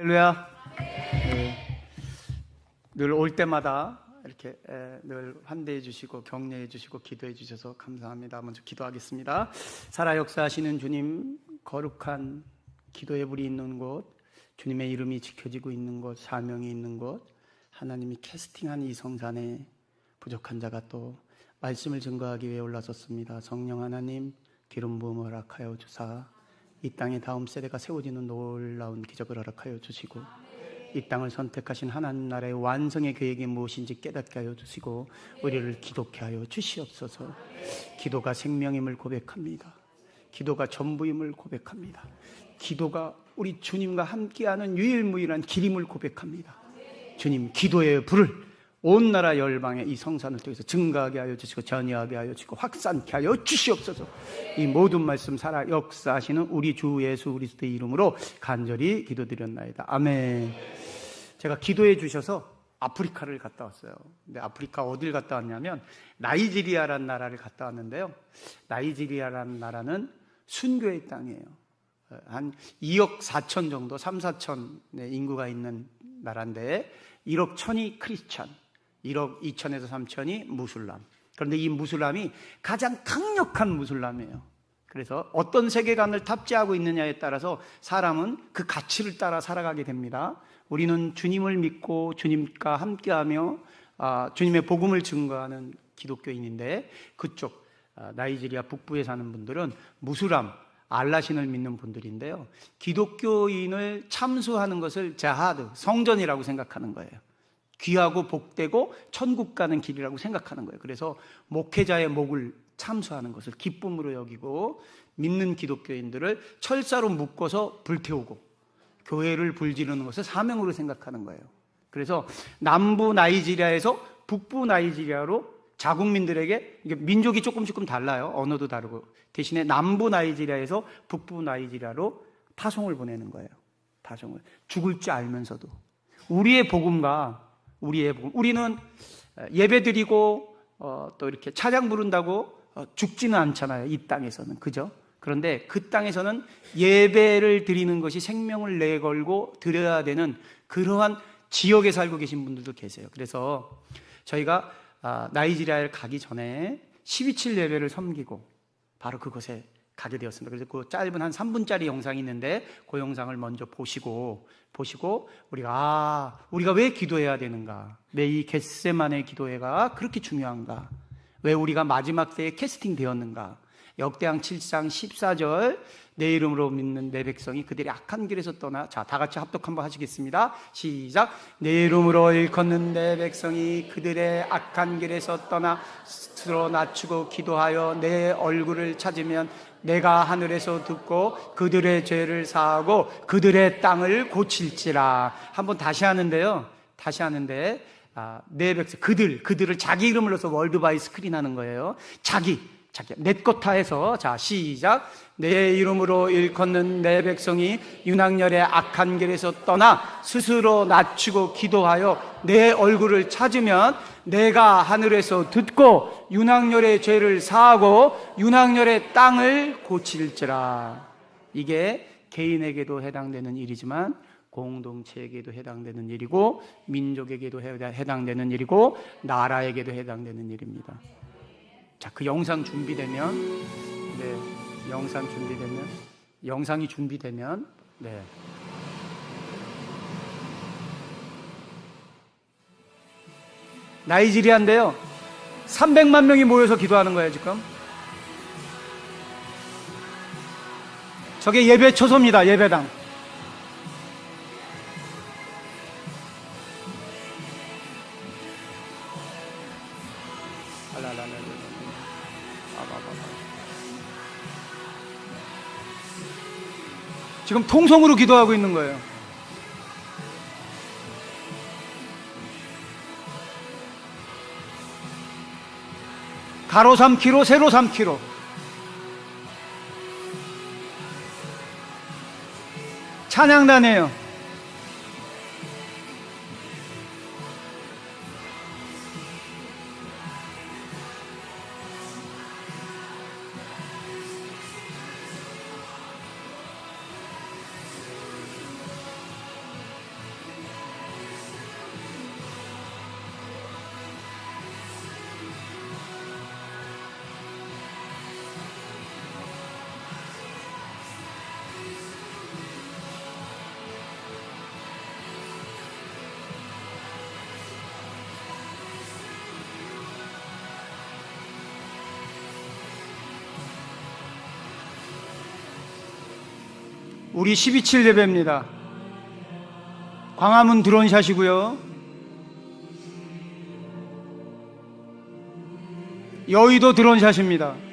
할렐루야. 늘 올 때마다 이렇게 늘 환대해 주시고 격려해 주시고 기도해 주셔서 감사합니다. 먼저 기도하겠습니다. 살아 역사하시는 주님, 거룩한 기도의 불이 있는 곳, 주님의 이름이 지켜지고 있는 곳, 사명이 있는 곳, 하나님이 캐스팅한 이 성산에 부족한 자가 또 말씀을 증거하기 위해 올라섰습니다. 성령 하나님, 기름 부음을 허락하여 주사 이 땅에 다음 세대가 세워지는 놀라운 기적을 허락하여 주시고, 이 땅을 선택하신 하나님 나라의 완성의 계획이 무엇인지 깨닫게 하여 주시고, 우리를 기독케 하여 주시옵소서. 기도가 생명임을 고백합니다. 기도가 전부임을 고백합니다. 기도가 우리 주님과 함께하는 유일무이한 길임을 고백합니다. 주님, 기도의 불을 온 나라 열방에 이 성산을 통해서 증가하게 하여 주시고 전이하게 하여 주시고 확산케 하여 주시옵소서. 이 모든 말씀 살아 역사하시는 우리 주 예수 그리스도의 이름으로 간절히 기도드렸나이다. 아멘. 제가 기도해 주셔서 아프리카를 갔다 왔어요. 근데 아프리카 어딜 갔다 왔냐면 나이지리아라는 나라를 갔다 왔는데요. 나이지리아라는 나라는 순교의 땅이에요. 한 2억 4천 정도, 3, 4천의 인구가 있는 나라인데 1억 1천이 크리스찬, 1억 2천에서 3천이 무슬람. 그런데 이 무슬람이 가장 강력한 무슬람이에요. 그래서 어떤 세계관을 탑재하고 있느냐에 따라서 사람은 그 가치를 따라 살아가게 됩니다. 우리는 주님을 믿고 주님과 함께하며 주님의 복음을 증거하는 기독교인인데, 그쪽 나이지리아 북부에 사는 분들은 무슬람, 알라신을 믿는 분들인데요, 기독교인을 참수하는 것을 자하드, 성전이라고 생각하는 거예요. 귀하고 복되고 천국 가는 길이라고 생각하는 거예요. 그래서 목회자의 목을 참수하는 것을 기쁨으로 여기고, 믿는 기독교인들을 철사로 묶어서 불태우고 교회를 불지르는 것을 사명으로 생각하는 거예요. 그래서 남부 나이지리아에서 북부 나이지리아로 자국민들에게, 민족이 조금 달라요. 언어도 다르고. 대신에 남부 나이지리아에서 북부 나이지리아로 파송을 보내는 거예요. 파송을. 죽을 줄 알면서도. 우리의 복음과 우리의 복음. 우리는 예배 드리고 또 이렇게 찬양 부른다고 죽지는 않잖아요. 이 땅에서는. 그죠? 그런데 그 땅에서는 예배를 드리는 것이 생명을 내걸고 드려야 되는 그러한 지역에 살고 계신 분들도 계세요. 그래서 저희가 나이지리아에 가기 전에 12.7 예배를 섬기고 바로 그곳에 가게 되었습니다. 그래서 그 짧은 한 3분짜리 영상이 있는데 그 영상을 먼저 보시고 우리가 왜 기도해야 되는가, 왜 이 겟세마네 기도회가 그렇게 중요한가, 왜 우리가 마지막 때에 캐스팅 되었는가. 역대상 7장 14절, 내 이름으로 믿는 내 백성이 그들의 악한 길에서 떠나. 자, 다 같이 합독 한번 하시겠습니다. 시작. 내 이름으로 일컫는 내 백성이 그들의 악한 길에서 떠나 스스로 낮추고 기도하여 내 얼굴을 찾으면 내가 하늘에서 듣고 그들의 죄를 사하고 그들의 땅을 고칠지라. 한번 다시 하는데 내 백성, 그들을 자기 이름을 넣어서 월드바이 스크린 하는 거예요. 자기 넷거타 해서, 자, 시작. 내 이름으로 일컫는 내 백성이 윤학열의 악한 길에서 떠나 스스로 낮추고 기도하여 내 얼굴을 찾으면 내가 하늘에서 듣고 윤학열의 죄를 사하고 윤학열의 땅을 고칠지라. 이게 개인에게도 해당되는 일이지만 공동체에게도 해당되는 일이고, 민족에게도 해당되는 일이고, 나라에게도 해당되는 일입니다. 자, 그 영상이 준비되면, 나이지리아인데요, 300만 명이 모여서 기도하는 거예요, 지금. 저게 예배 처소입니다, 예배당. 지금 통성으로 기도하고 있는 거예요. 가로 3km, 세로 3km. 찬양단이에요. 우리 12.7 예배입니다. 광화문 드론샷이고요. 여의도 드론샷입니다.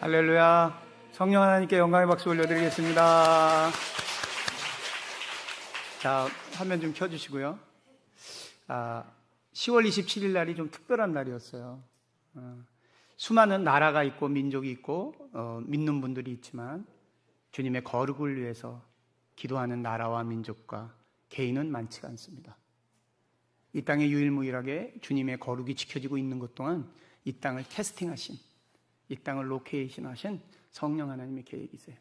할렐루야. 성령 하나님께 영광의 박수 올려드리겠습니다. 자, 화면 좀 켜주시고요. 10월 27일 날이 좀 특별한 날이었어요. 수많은 나라가 있고 민족이 있고 믿는 분들이 있지만 주님의 거룩을 위해서 기도하는 나라와 민족과 개인은 많지가 않습니다. 이 땅에 유일무이하게 주님의 거룩이 지켜지고 있는 것 동안 이 땅을 캐스팅하신, 이 땅을 로케이션 하신 성령 하나님의 계획이세요.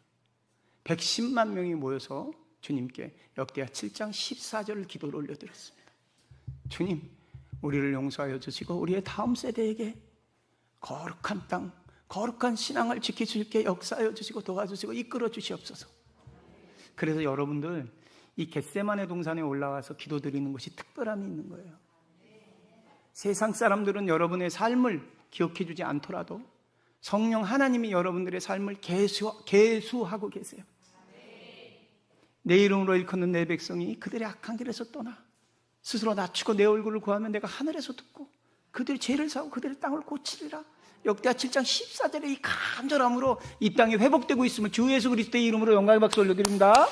110만 명이 모여서 주님께 역대하 7장 14절을 기도를 올려드렸습니다. 주님, 우리를 용서하여 주시고 우리의 다음 세대에게 거룩한 땅, 거룩한 신앙을 지키실 게 역사하여 주시고 도와주시고 이끌어 주시옵소서. 그래서 여러분들 이 겟세마네 동산에 올라와서 기도드리는 것이 특별함이 있는 거예요. 세상 사람들은 여러분의 삶을 기억해 주지 않더라도 성령 하나님이 여러분들의 삶을 계수하고 계세요. 내 이름으로 일컫는 내 백성이 그들의 악한 길에서 떠나 스스로 낮추고 내 얼굴을 구하면 내가 하늘에서 듣고 그들의 죄를 사고 그들의 땅을 고치리라. 역대하 7장 14절의 이 간절함으로 이 땅이 회복되고 있음을 주 예수 그리스도의 이름으로 영광의 박수 올려드립니다.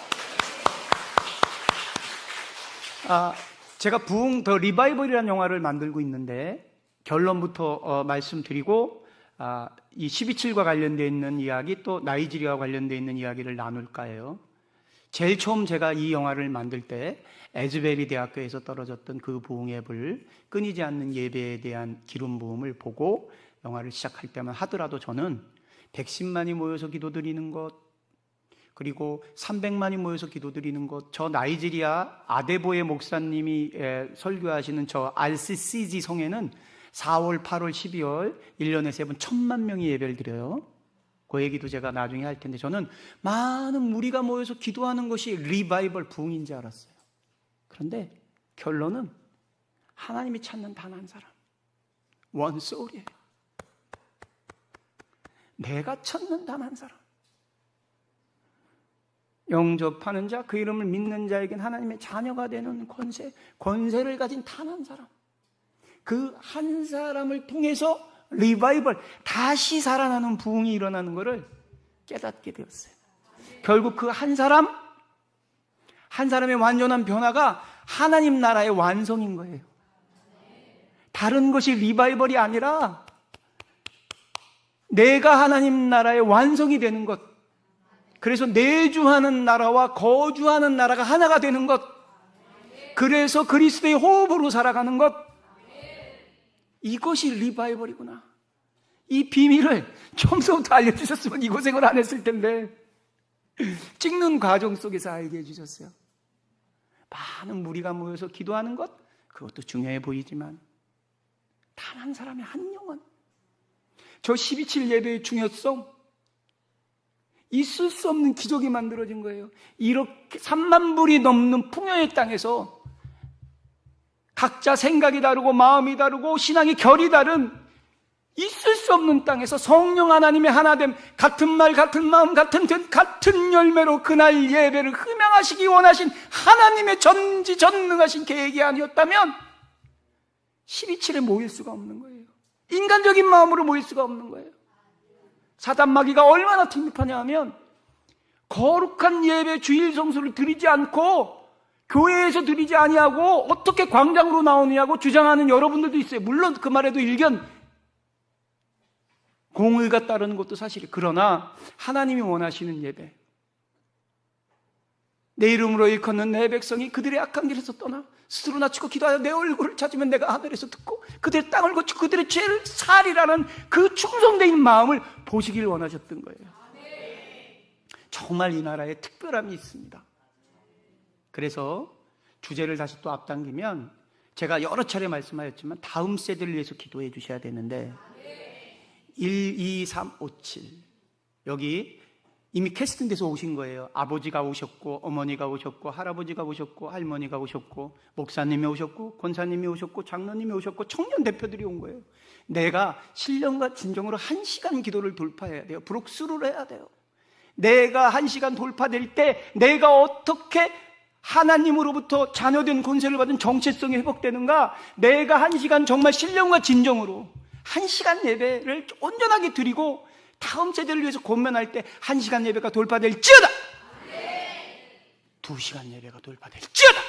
제가 부흥 더 리바이벌이라는 영화를 만들고 있는데 결론부터 말씀드리고 이 12.7과 관련되어 있는 이야기 또 나이지리아와 관련되어 있는 이야기를 나눌까 해요. 제일 처음 제가 이 영화를 만들 때 에즈베리 대학교에서 떨어졌던 그 부흥 앱을 끊이지 않는 예배에 대한 기름 부음을 보고 영화를 시작할 때만 하더라도 저는 110만이 모여서 기도드리는 것, 그리고 300만이 모여서 기도드리는 것, 저 나이지리아 아데보에 목사님이 설교하시는 저 RCCG 성에는 4월, 8월, 12월 1년에 3번 1000만 명이 예배를 드려요. 그 얘기도 제가 나중에 할 텐데 저는 많은 무리가 모여서 기도하는 것이 리바이벌 부흥인 줄 알았어요. 그런데 결론은 하나님이 찾는 단 한 사람, 원 소울이에요. 내가 찾는 단 한 사람, 영접하는 자, 그 이름을 믿는 자에겐 하나님의 자녀가 되는 권세를 가진 단 한 사람, 그 한 사람을 통해서 리바이벌, 다시 살아나는 부흥이 일어나는 것을 깨닫게 되었어요. 결국 그 한 사람의 완전한 변화가 하나님 나라의 완성인 거예요. 다른 것이 리바이벌이 아니라 내가 하나님 나라의 완성이 되는 것, 그래서 내주하는 나라와 거주하는 나라가 하나가 되는 것, 그래서 그리스도의 호흡으로 살아가는 것, 이것이 리바이벌이구나. 이 비밀을 처음부터 알려주셨으면 이 고생을 안 했을 텐데 찍는 과정 속에서 알게 해주셨어요. 많은 무리가 모여서 기도하는 것, 그것도 중요해 보이지만 단 한 사람의 한 영혼, 저 12.7 예배의 중요성, 있을 수 없는 기적이 만들어진 거예요. 이렇게 3만 불이 넘는 풍요의 땅에서 각자 생각이 다르고 마음이 다르고 신앙의 결이 다른 있을 수 없는 땅에서 성령 하나님의 하나됨, 같은 말, 같은 마음, 같은 뜻, 같은 열매로 그날 예배를 흠양하시기 원하신 하나님의 전지전능하신 계획이 아니었다면 12.7에 모일 수가 없는 거예요. 인간적인 마음으로 모일 수가 없는 거예요. 사단 마귀가 얼마나 팅tip하냐 하면 거룩한 예배 주일 성수를 드리지 않고 교회에서 드리지 아니하고 어떻게 광장으로 나오느냐고 주장하는 여러분들도 있어요. 물론 그 말에도 일견 공의가 따르는 것도 사실이에요. 그러나 하나님이 원하시는 예배, 내 이름으로 일컫는 내 백성이 그들의 악한 길에서 떠나 스스로 낮추고 기도하여 내 얼굴을 찾으면 내가 하늘에서 듣고 그들의 땅을 고치고 그들의 죄를 사리라는 그 충성된 마음을 보시길 원하셨던 거예요. 정말 이 나라에 특별함이 있습니다. 그래서 주제를 다시 또 앞당기면 제가 여러 차례 말씀하였지만 다음 세대를 위해서 기도해 주셔야 되는데 1, 2, 3, 5, 7 여기 이미 캐스팅돼서 오신 거예요. 아버지가 오셨고 어머니가 오셨고 할아버지가 오셨고 할머니가 오셨고 목사님이 오셨고 권사님이 오셨고 장로님이 오셨고 청년 대표들이 온 거예요. 내가 신령과 진정으로 1시간 기도를 돌파해야 돼요. 브록스루를 해야 돼요. 내가 1시간 돌파될 때 내가 어떻게 하나님으로부터 자녀된 권세를 받은 정체성이 회복되는가? 내가 1시간 정말 신령과 진정으로 1시간 예배를 온전하게 드리고 다음 세대를 위해서 권면할 때 1시간 예배가 돌파될지어다. 2시간 예배가 돌파될지어다.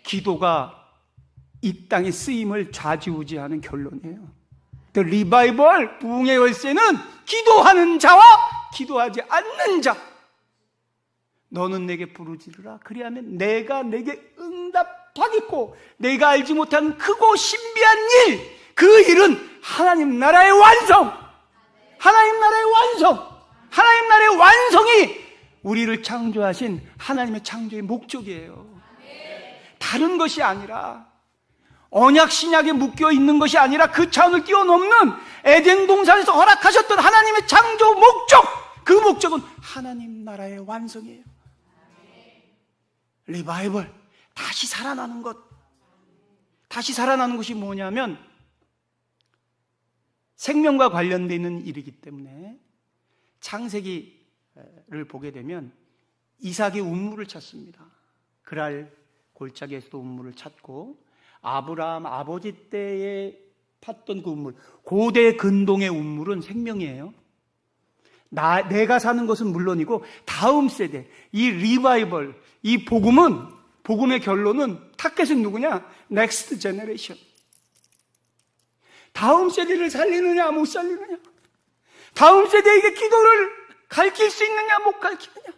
기도가 이 땅의 쓰임을 좌지우지하는 결론이에요. The revival, 부흥의 열쇠는 기도하는 자와 기도하지 않는 자. 너는 내게 부르짖으라. 그리하면 내가 내게 응답하겠고 내가 알지 못한 크고 신비한 일, 그 일은 하나님 나라의 완성, 하나님 나라의 완성, 하나님 나라의 완성이 우리를 창조하신 하나님의 창조의 목적이에요. 다른 것이 아니라 언약 신약에 묶여 있는 것이 아니라 그 차원을 뛰어넘는 에덴 동산에서 허락하셨던 하나님의 창조 목적, 그 목적은 하나님 나라의 완성이에요. 리바이벌, 다시 살아나는 것. 다시 살아나는 것이 뭐냐면 생명과 관련되어 있는 일이기 때문에 창세기를 보게 되면 이삭이 운물을 찾습니다. 그랄 골짜기에서도 운물을 찾고 아브라함 아버지 때에 팠던 그 운물, 고대 근동의 운물은 생명이에요. 내가 사는 것은 물론이고 다음 세대, 이 리바이벌, 이 복음의 결론은 타겟은 누구냐? 넥스트 제너레이션. 다음 세대를 살리느냐 못 살리느냐, 다음 세대에게 기도를 가르칠 수 있느냐 못 가르치느냐.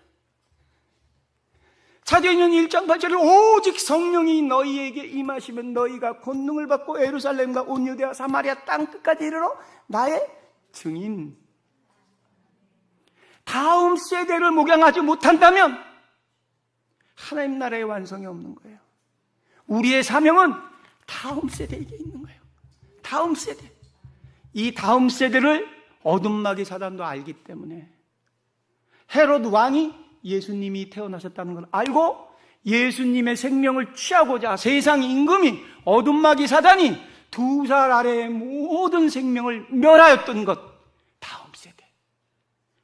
사도행전 1장 8절에 오직 성령이 너희에게 임하시면 너희가 권능을 받고 예루살렘과 온 유대와 사마리아 땅 끝까지 이르러 나의 증인. 다음 세대를 목양하지 못한다면 하나님 나라의 완성이 없는 거예요. 우리의 사명은 다음 세대에게 있는 거예요. 다음 세대. 이 다음 세대를 어둠마귀 사단도 알기 때문에 헤롯 왕이 예수님이 태어나셨다는 걸 알고 예수님의 생명을 취하고자 세상 임금이 어둠마귀 사단이 2살 아래의 모든 생명을 멸하였던 것, 다음 세대.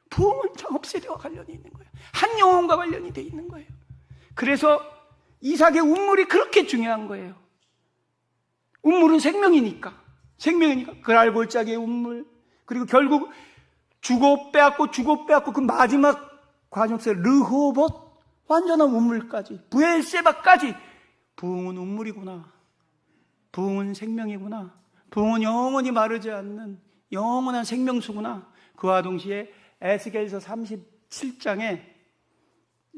부흥은 다음 세대와 관련이 있는 거예요. 한 영혼과 관련이 되어 있는 거예요. 그래서 이삭의 운물이 그렇게 중요한 거예요. 운물은 생명이니까 그랄 골짜기의 운물, 그리고 결국 주고 빼앗고 그 마지막 과정 속에 르호봇, 완전한 운물까지, 브엘세바까지. 부흥은 운물이구나, 부흥은 생명이구나, 부흥은 영원히 마르지 않는 영원한 생명수구나. 그와 동시에 에스겔서 37장에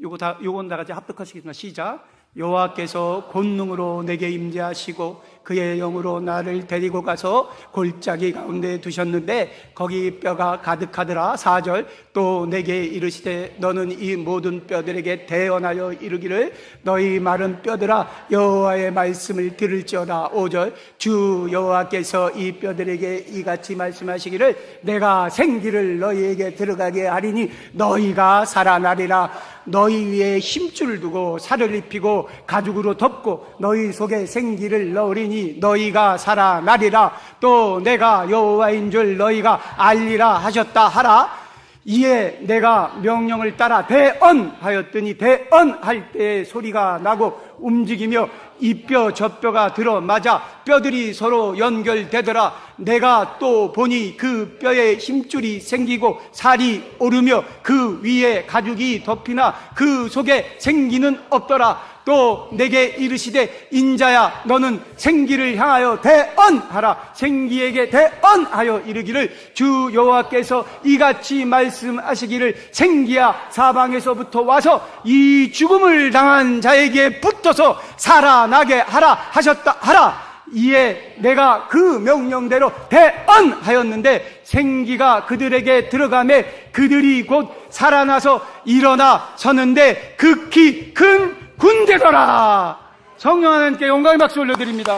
요건 다 같이 합독하시겠습니다. 시작. 여호와께서 권능으로 내게 임재하시고 그의 영으로 나를 데리고 가서 골짜기 가운데 두셨는데 거기 뼈가 가득하더라. 4절. 또 내게 이르시되 너는 이 모든 뼈들에게 대언하여 이르기를 너희 마른 뼈들아 여호와의 말씀을 들을지어다. 5절. 주 여호와께서 이 뼈들에게 이같이 말씀하시기를 내가 생기를 너희에게 들어가게 하리니 너희가 살아나리라. 너희 위에 힘줄을 두고 살을 입히고 가죽으로 덮고 너희 속에 생기를 넣으리니 너희가 살아나리라. 또 내가 여호와인 줄 너희가 알리라 하셨다 하라. 이에 내가 명령을 따라 대언하였더니 대언할 때에 소리가 나고 움직이며 이 뼈 저 뼈가 들어맞아 뼈들이 서로 연결되더라. 내가 또 보니 그 뼈에 힘줄이 생기고 살이 오르며 그 위에 가죽이 덮이나 그 속에 생기는 없더라. 또 내게 이르시되 인자야 너는 생기를 향하여 대언하라. 생기에게 대언하여 이르기를 주 여호와께서 이같이 말씀하시기를 생기야 사방에서부터 와서 이 죽음을 당한 자에게 붙어서 살아나게 하라 하셨다 하라. 이에 내가 그 명령대로 대언하였는데 생기가 그들에게 들어가매 그들이 곧 살아나서 일어나 서는데 극히 큰 군대더라. 성령 하나님께 영광의 박수 올려드립니다.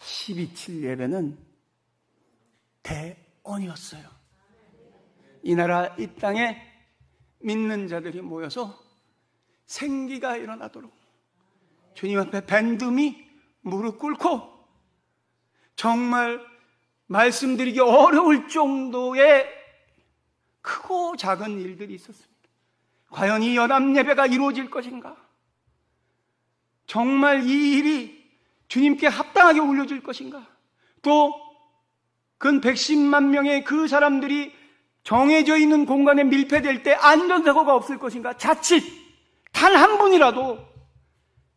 12.7 예배는 대언이었어요. 이 나라 이 땅에 믿는 자들이 모여서 생기가 일어나도록 주님 앞에 밴드미 무릎 꿇고 정말 말씀드리기 어려울 정도의 크고 작은 일들이 있었습니다. 과연 이 연합 예배가 이루어질 것인가? 정말 이 일이 주님께 합당하게 올려질 것인가? 또 근 110만 명의 그 사람들이 정해져 있는 공간에 밀폐될 때 안전사고가 없을 것인가? 자칫 단 한 분이라도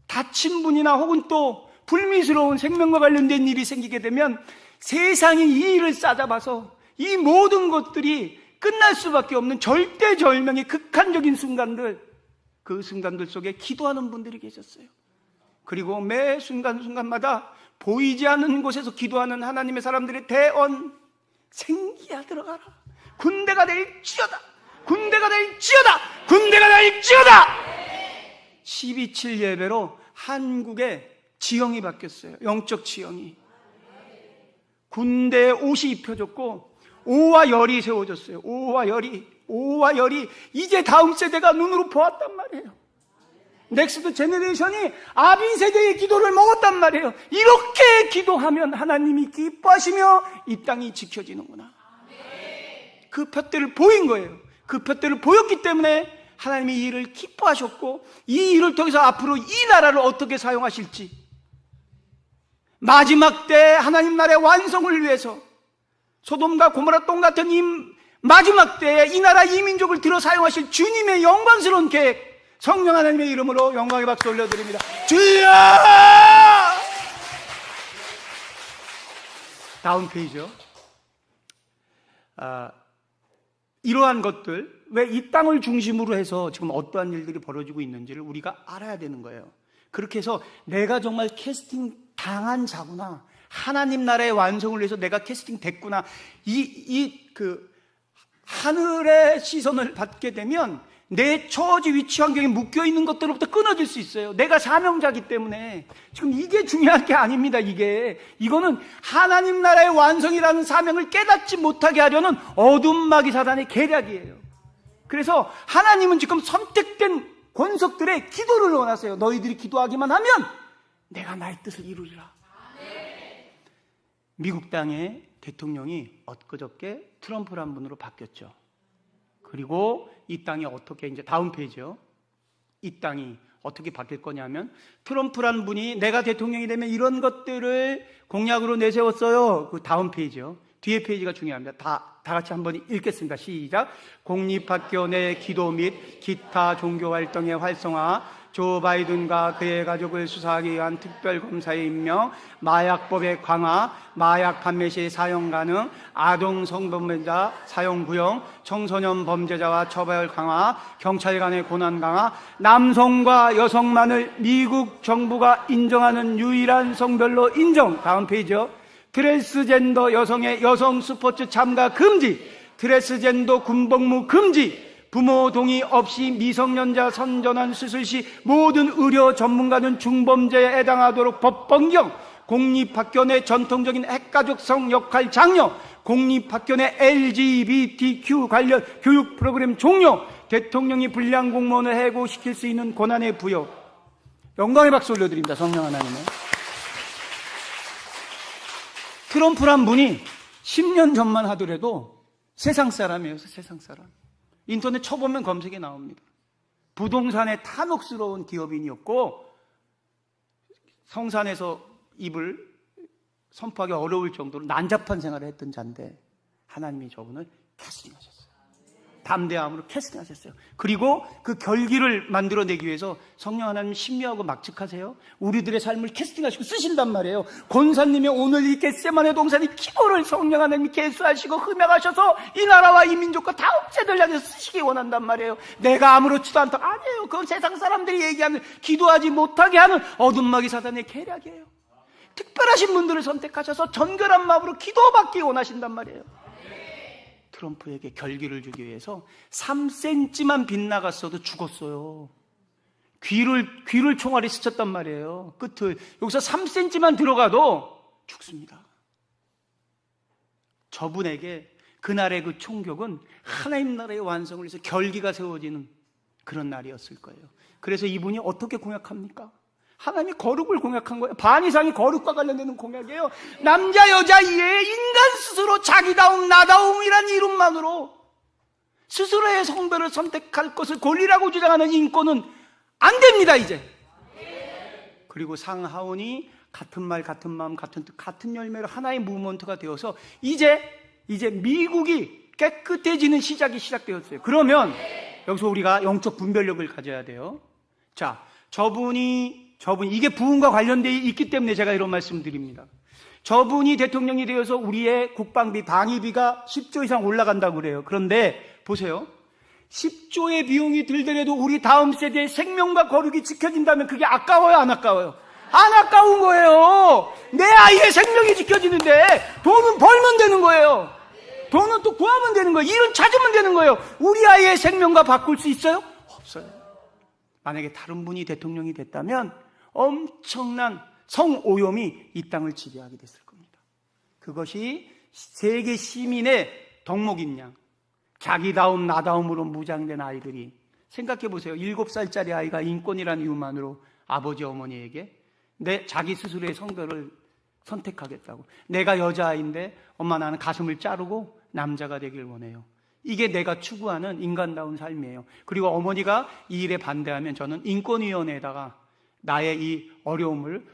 다친 분이나 혹은 또 불미스러운 생명과 관련된 일이 생기게 되면 세상이 이 일을 싸잡아서 이 모든 것들이 끝날 수밖에 없는 절대절명의 극한적인 순간들, 그 순간들 속에 기도하는 분들이 계셨어요. 그리고 매 순간순간마다 보이지 않는 곳에서 기도하는 하나님의 사람들의 대언, 생기야 들어가라. 군대가 될지어다. 군대가 될지어다. 군대가 될지어다. 12.7 예배로 한국의 지형이 바뀌었어요. 영적 지형이. 군대에 옷이 입혀졌고 오와 열이 세워졌어요. 오와 열이 이제 다음 세대가 눈으로 보았단 말이에요. 넥스트 제너레이션이 아비 세대의 기도를 먹었단 말이에요. 이렇게 기도하면 하나님이 기뻐하시며 이 땅이 지켜지는구나. 그 표대를 보인 거예요. 그 표대를 보였기 때문에 하나님이 이 일을 기뻐하셨고 이 일을 통해서 앞으로 이 나라를 어떻게 사용하실지 마지막 때 하나님 나라의 완성을 위해서 소돔과 고모라 똥 같은 이 마지막 때에 이 나라 이 민족을 들어 사용하실 주님의 영광스러운 계획, 성령 하나님의 이름으로 영광의 박수 올려드립니다. 주여! 다음 페이지요. 이러한 것들, 왜 이 땅을 중심으로 해서 지금 어떠한 일들이 벌어지고 있는지를 우리가 알아야 되는 거예요. 그렇게 해서 내가 정말 캐스팅 당한 자구나, 하나님 나라의 완성을 위해서 내가 캐스팅 됐구나, 하늘의 시선을 받게 되면 내 처지 위치 환경에 묶여있는 것들로부터 끊어질 수 있어요. 내가 사명자이기 때문에. 지금 이게 중요한 게 아닙니다. 이거는 하나님 나라의 완성이라는 사명을 깨닫지 못하게 하려는 어둠마귀 사단의 계략이에요. 그래서 하나님은 지금 선택된 권석들의 기도를 원하세요. 너희들이 기도하기만 하면 내가 나의 뜻을 이루리라. 미국 땅의 대통령이 엊그저께 트럼프란 분으로 바뀌었죠. 그리고 이 땅이 어떻게, 이제 다음 페이지요. 이 땅이 어떻게 바뀔 거냐면 트럼프란 분이 내가 대통령이 되면 이런 것들을 공약으로 내세웠어요. 그 다음 페이지요. 뒤에 페이지가 중요합니다. 다 같이 한번 읽겠습니다. 시작. 공립학교 내 기도 및 기타 종교활동의 활성화, 조 바이든과 그의 가족을 수사하기 위한 특별검사의 임명, 마약법의 강화, 마약 판매 시 사용 가능, 아동 성범죄자 사용 구형, 청소년 범죄자와 처벌 강화, 경찰 간의 고난 강화, 남성과 여성만을 미국 정부가 인정하는 유일한 성별로 인정. 다음 페이지요. 트랜스젠더 여성의 여성 스포츠 참가 금지, 트랜스젠더 군복무 금지, 부모 동의 없이 미성년자 선전한 수술 시 모든 의료 전문가는 중범죄에 해당하도록 법 변경, 공립학교 내 전통적인 핵가족성 역할 장려, 공립학교 내 LGBTQ 관련 교육 프로그램 종료, 대통령이 불량 공무원을 해고시킬 수 있는 권한의 부여. 영광의 박수 올려드립니다. 성령 하나님은. 트럼프란 분이 10년 전만 하더라도 세상 사람이에요. 세상 사람. 인터넷 쳐보면 검색에 나옵니다. 부동산의 탐욕스러운 기업인이었고 성산에서 입을 선포하기 어려울 정도로 난잡한 생활을 했던 자인데 하나님이 저분을 캐스팅하셨어요. 담대함으로 캐스팅하셨어요. 그리고 그 결기를 만들어내기 위해서 성령 하나님 신묘하고 막측하세요. 우리들의 삶을 캐스팅하시고 쓰신단 말이에요. 권사님이 오늘 이 겟세마네 동산의 기도를 성령 하나님이 개수하시고 흠양하셔서 이 나라와 이 민족과 다음 세대를 향해서 쓰시기 원한단 말이에요. 내가 아무렇지도 않다. 아니에요. 그건 세상 사람들이 얘기하는 기도하지 못하게 하는 어둠마귀 사단의 계략이에요. 특별하신 분들을 선택하셔서 전결한 마음으로 기도받기 원하신단 말이에요. 트럼프에게 결기를 주기 위해서 3cm만 빗나갔어도 죽었어요. 귀를 총알이 스쳤단 말이에요. 끝을. 여기서 3cm만 들어가도 죽습니다. 저분에게 그날의 그 총격은 하나님 나라의 완성을 위해서 결기가 세워지는 그런 날이었을 거예요. 그래서 이분이 어떻게 공약합니까? 하나님이 거룩을 공약한 거예요. 반 이상이 거룩과 관련되는 공약이에요. 남자 여자 이외에 인간 스스로 자기다움 나다움이란 이름만으로 스스로의 성별을 선택할 것을 권리라고 주장하는 인권은 안 됩니다. 이제. 그리고 상하원이 같은 말 같은 마음 같은 뜻 같은 열매로 하나의 무브먼트가 되어서 이제 미국이 깨끗해지는 시작이 시작되었어요. 그러면 여기서 우리가 영적 분별력을 가져야 돼요. 자, 저분이 이게 부흥과 관련되어 있기 때문에 제가 이런 말씀 드립니다. 저분이 대통령이 되어서 우리의 국방비, 방위비가 10조 이상 올라간다고 그래요. 그런데 보세요. 10조의 비용이 들더라도 우리 다음 세대의 생명과 거룩이 지켜진다면 그게 아까워요, 안 아까워요? 안 아까운 거예요. 내 아이의 생명이 지켜지는데 돈은 벌면 되는 거예요. 돈은 또 구하면 되는 거예요. 일은 찾으면 되는 거예요. 우리 아이의 생명과 바꿀 수 있어요? 없어요. 만약에 다른 분이 대통령이 됐다면 엄청난 성오염이 이 땅을 지배하게 됐을 겁니다. 그것이 세계 시민의 덕목인 양, 자기다움 나다움으로 무장된 아이들이, 생각해 보세요. 7살짜리 아이가 인권이라는 이유만으로 아버지 어머니에게 자기 스스로의 성별을 선택하겠다고. 내가 여자아이인데 엄마 나는 가슴을 자르고 남자가 되길 원해요. 이게 내가 추구하는 인간다운 삶이에요. 그리고 어머니가 이 일에 반대하면 저는 인권위원회에다가 나의 이 어려움을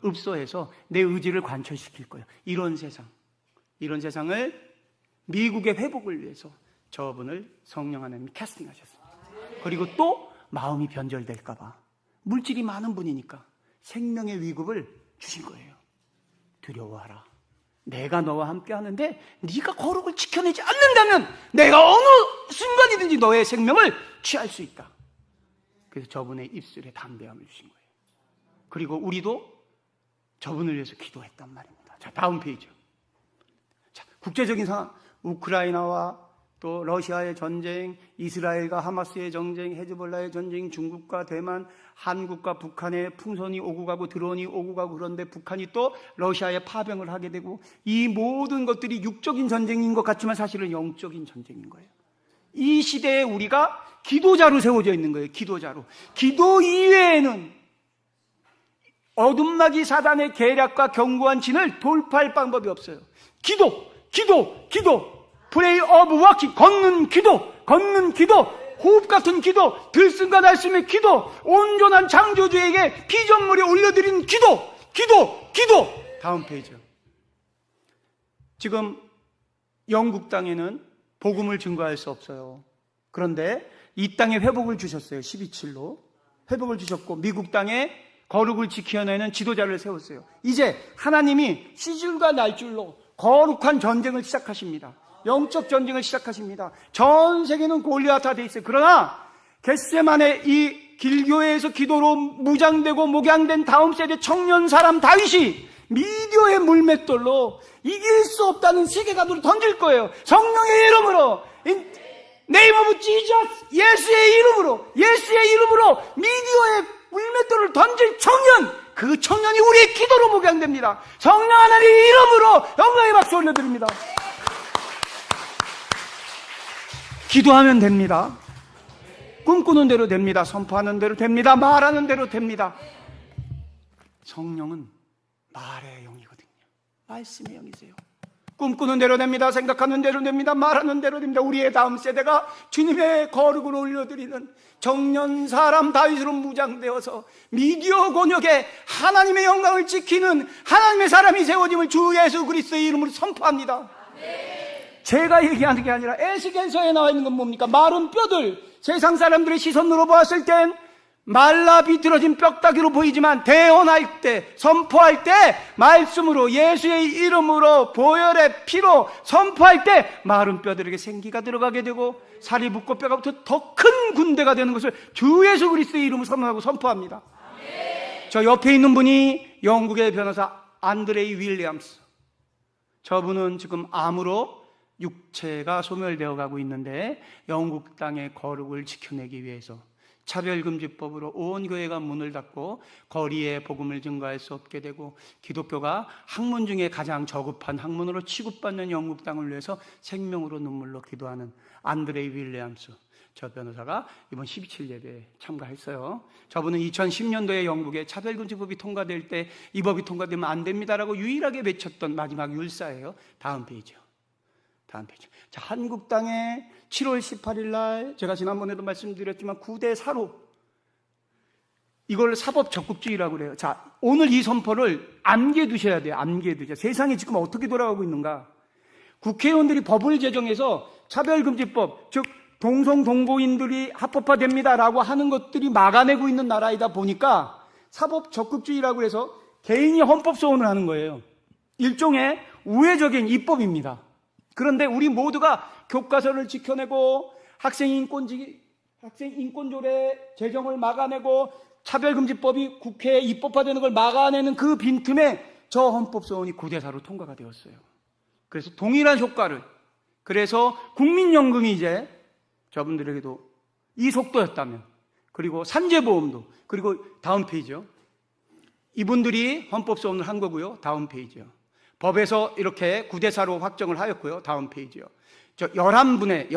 읍소해서 내 의지를 관철시킬 거예요. 이런 세상을 미국의 회복을 위해서 저분을 성령 하나님이 캐스팅하셨습니다. 그리고 또 마음이 변절될까 봐, 물질이 많은 분이니까 생명의 위급을 주신 거예요. 두려워하라. 내가 너와 함께 하는데 네가 거룩을 지켜내지 않는다면 내가 어느 순간이든지 너의 생명을 취할 수 있다. 그래서 저분의 입술에 담대함을 주신 거예요. 그리고 우리도 저분을 위해서 기도했단 말입니다. 자, 다음 페이지. 자, 국제적인 상황, 우크라이나와 또 러시아의 전쟁, 이스라엘과 하마스의 전쟁, 헤즈볼라의 전쟁, 중국과 대만, 한국과 북한의 풍선이 오고 가고 드론이 오고 가고, 그런데 북한이 또 러시아에 파병을 하게 되고, 이 모든 것들이 육적인 전쟁인 것 같지만 사실은 영적인 전쟁인 거예요. 이 시대에 우리가 기도자로 세워져 있는 거예요. 기도자로. 기도 이외에는 어둠마귀 사단의 계략과 견고한 진을 돌파할 방법이 없어요. 기도. Pray of walking. 걷는 기도. 호흡 같은 기도. 들숨과 날숨의 기도. 온전한 창조주에게 피조물에 올려드리는 기도. 다음 페이지요. 지금 영국 땅에는 복음을 증거할 수 없어요. 그런데 이 땅에 회복을 주셨어요. 12.7로 회복을 주셨고, 미국 땅에 거룩을 지켜내는 지도자를 세웠어요. 이제 하나님이 시줄과 날줄로 거룩한 전쟁을 시작하십니다. 영적 전쟁을 시작하십니다. 전 세계는 골리앗화 돼 있어요. 그러나 겟세마네 이 길교회에서 기도로 무장되고 목양된 다음 세대 청년 사람 다윗이 미디어의 물맷돌로 이길 수 없다는 세계관으로 던질 거예요. 성령의 이름으로, Name of Jesus, 예수의 이름으로 미디어의 물맷돌을 던질 청년, 그 청년이 우리의 기도로 목양됩니다. 성령 하나님의 이름으로 영광의 박수 올려드립니다. 기도하면 됩니다. 꿈꾸는 대로 됩니다. 선포하는 대로 됩니다. 말하는 대로 됩니다. 성령은 말의 영이거든요. 말씀의 영이세요. 꿈꾸는 대로 됩니다. 생각하는 대로 됩니다. 말하는 대로 됩니다. 우리의 다음 세대가 주님의 거룩을 올려드리는 청년 사람 다윗으로 무장되어서 미디어 권역에 하나님의 영광을 지키는 하나님의 사람이 세워짐을 주 예수 그리스도의 이름으로 선포합니다. 제가 얘기하는 게 아니라 에스겔서에 나와 있는 건 뭡니까? 마른 뼈들. 세상 사람들의 시선으로 보았을 땐 말라 비틀어진 뼈다귀로 보이지만 대언할 때, 선포할 때, 말씀으로, 예수의 이름으로, 보혈의 피로 선포할 때 마른 뼈들에게 생기가 들어가게 되고 살이 붙고 뼈가 붙어 더 큰 군대가 되는 것을 주 예수 그리스도의 이름을 선언하고 선포합니다. 저 옆에 있는 분이 영국의 변호사 안드레이 윌리엄스. 저분은 지금 암으로 육체가 소멸되어 가고 있는데 영국 땅의 거룩을 지켜내기 위해서 차별금지법으로 온 교회가 문을 닫고 거리에 복음을 증거할 수 없게 되고 기독교가 학문 중에 가장 저급한 학문으로 취급받는 영국 땅을 위해서 생명으로 눈물로 기도하는 안드레이 윌리엄스 저 변호사가 이번 12.7 예배에 참가했어요. 저분은 2010년도에 영국에 차별금지법이 통과될 때 이 법이 통과되면 안 됩니다라고 유일하게 외쳤던 마지막 율사예요. 다음 페이지요. 자, 한국 땅에 7월 18일 날 제가 지난번에도 말씀드렸지만 9대 4로 이걸 사법 적극주의라고 그래요. 자, 오늘 이 선포를 암기해 두셔야 돼요. 암기해 두셔야. 세상이 지금 어떻게 돌아가고 있는가? 국회의원들이 법을 제정해서 차별금지법, 즉 동성동거인들이 합법화됩니다라고 하는 것들이 막아내고 있는 나라이다 보니까 사법 적극주의라고 해서 개인이 헌법소원을 하는 거예요. 일종의 우회적인 입법입니다. 그런데 우리 모두가 교과서를 지켜내고 학생 인권조례 제정을 막아내고 차별금지법이 국회에 입법화되는 걸 막아내는 그 빈틈에 저 헌법소원이 9대 4로 통과가 되었어요. 그래서 동일한 효과를, 그래서 국민연금이 이제 저분들에게도 이 속도였다면, 그리고 산재보험도, 그리고 다음 페이지요. 이분들이 헌법소원을 한 거고요. 다음 페이지요. 법에서 이렇게 9대 4로 확정을 하였고요. 다음 페이지요. 저 11분의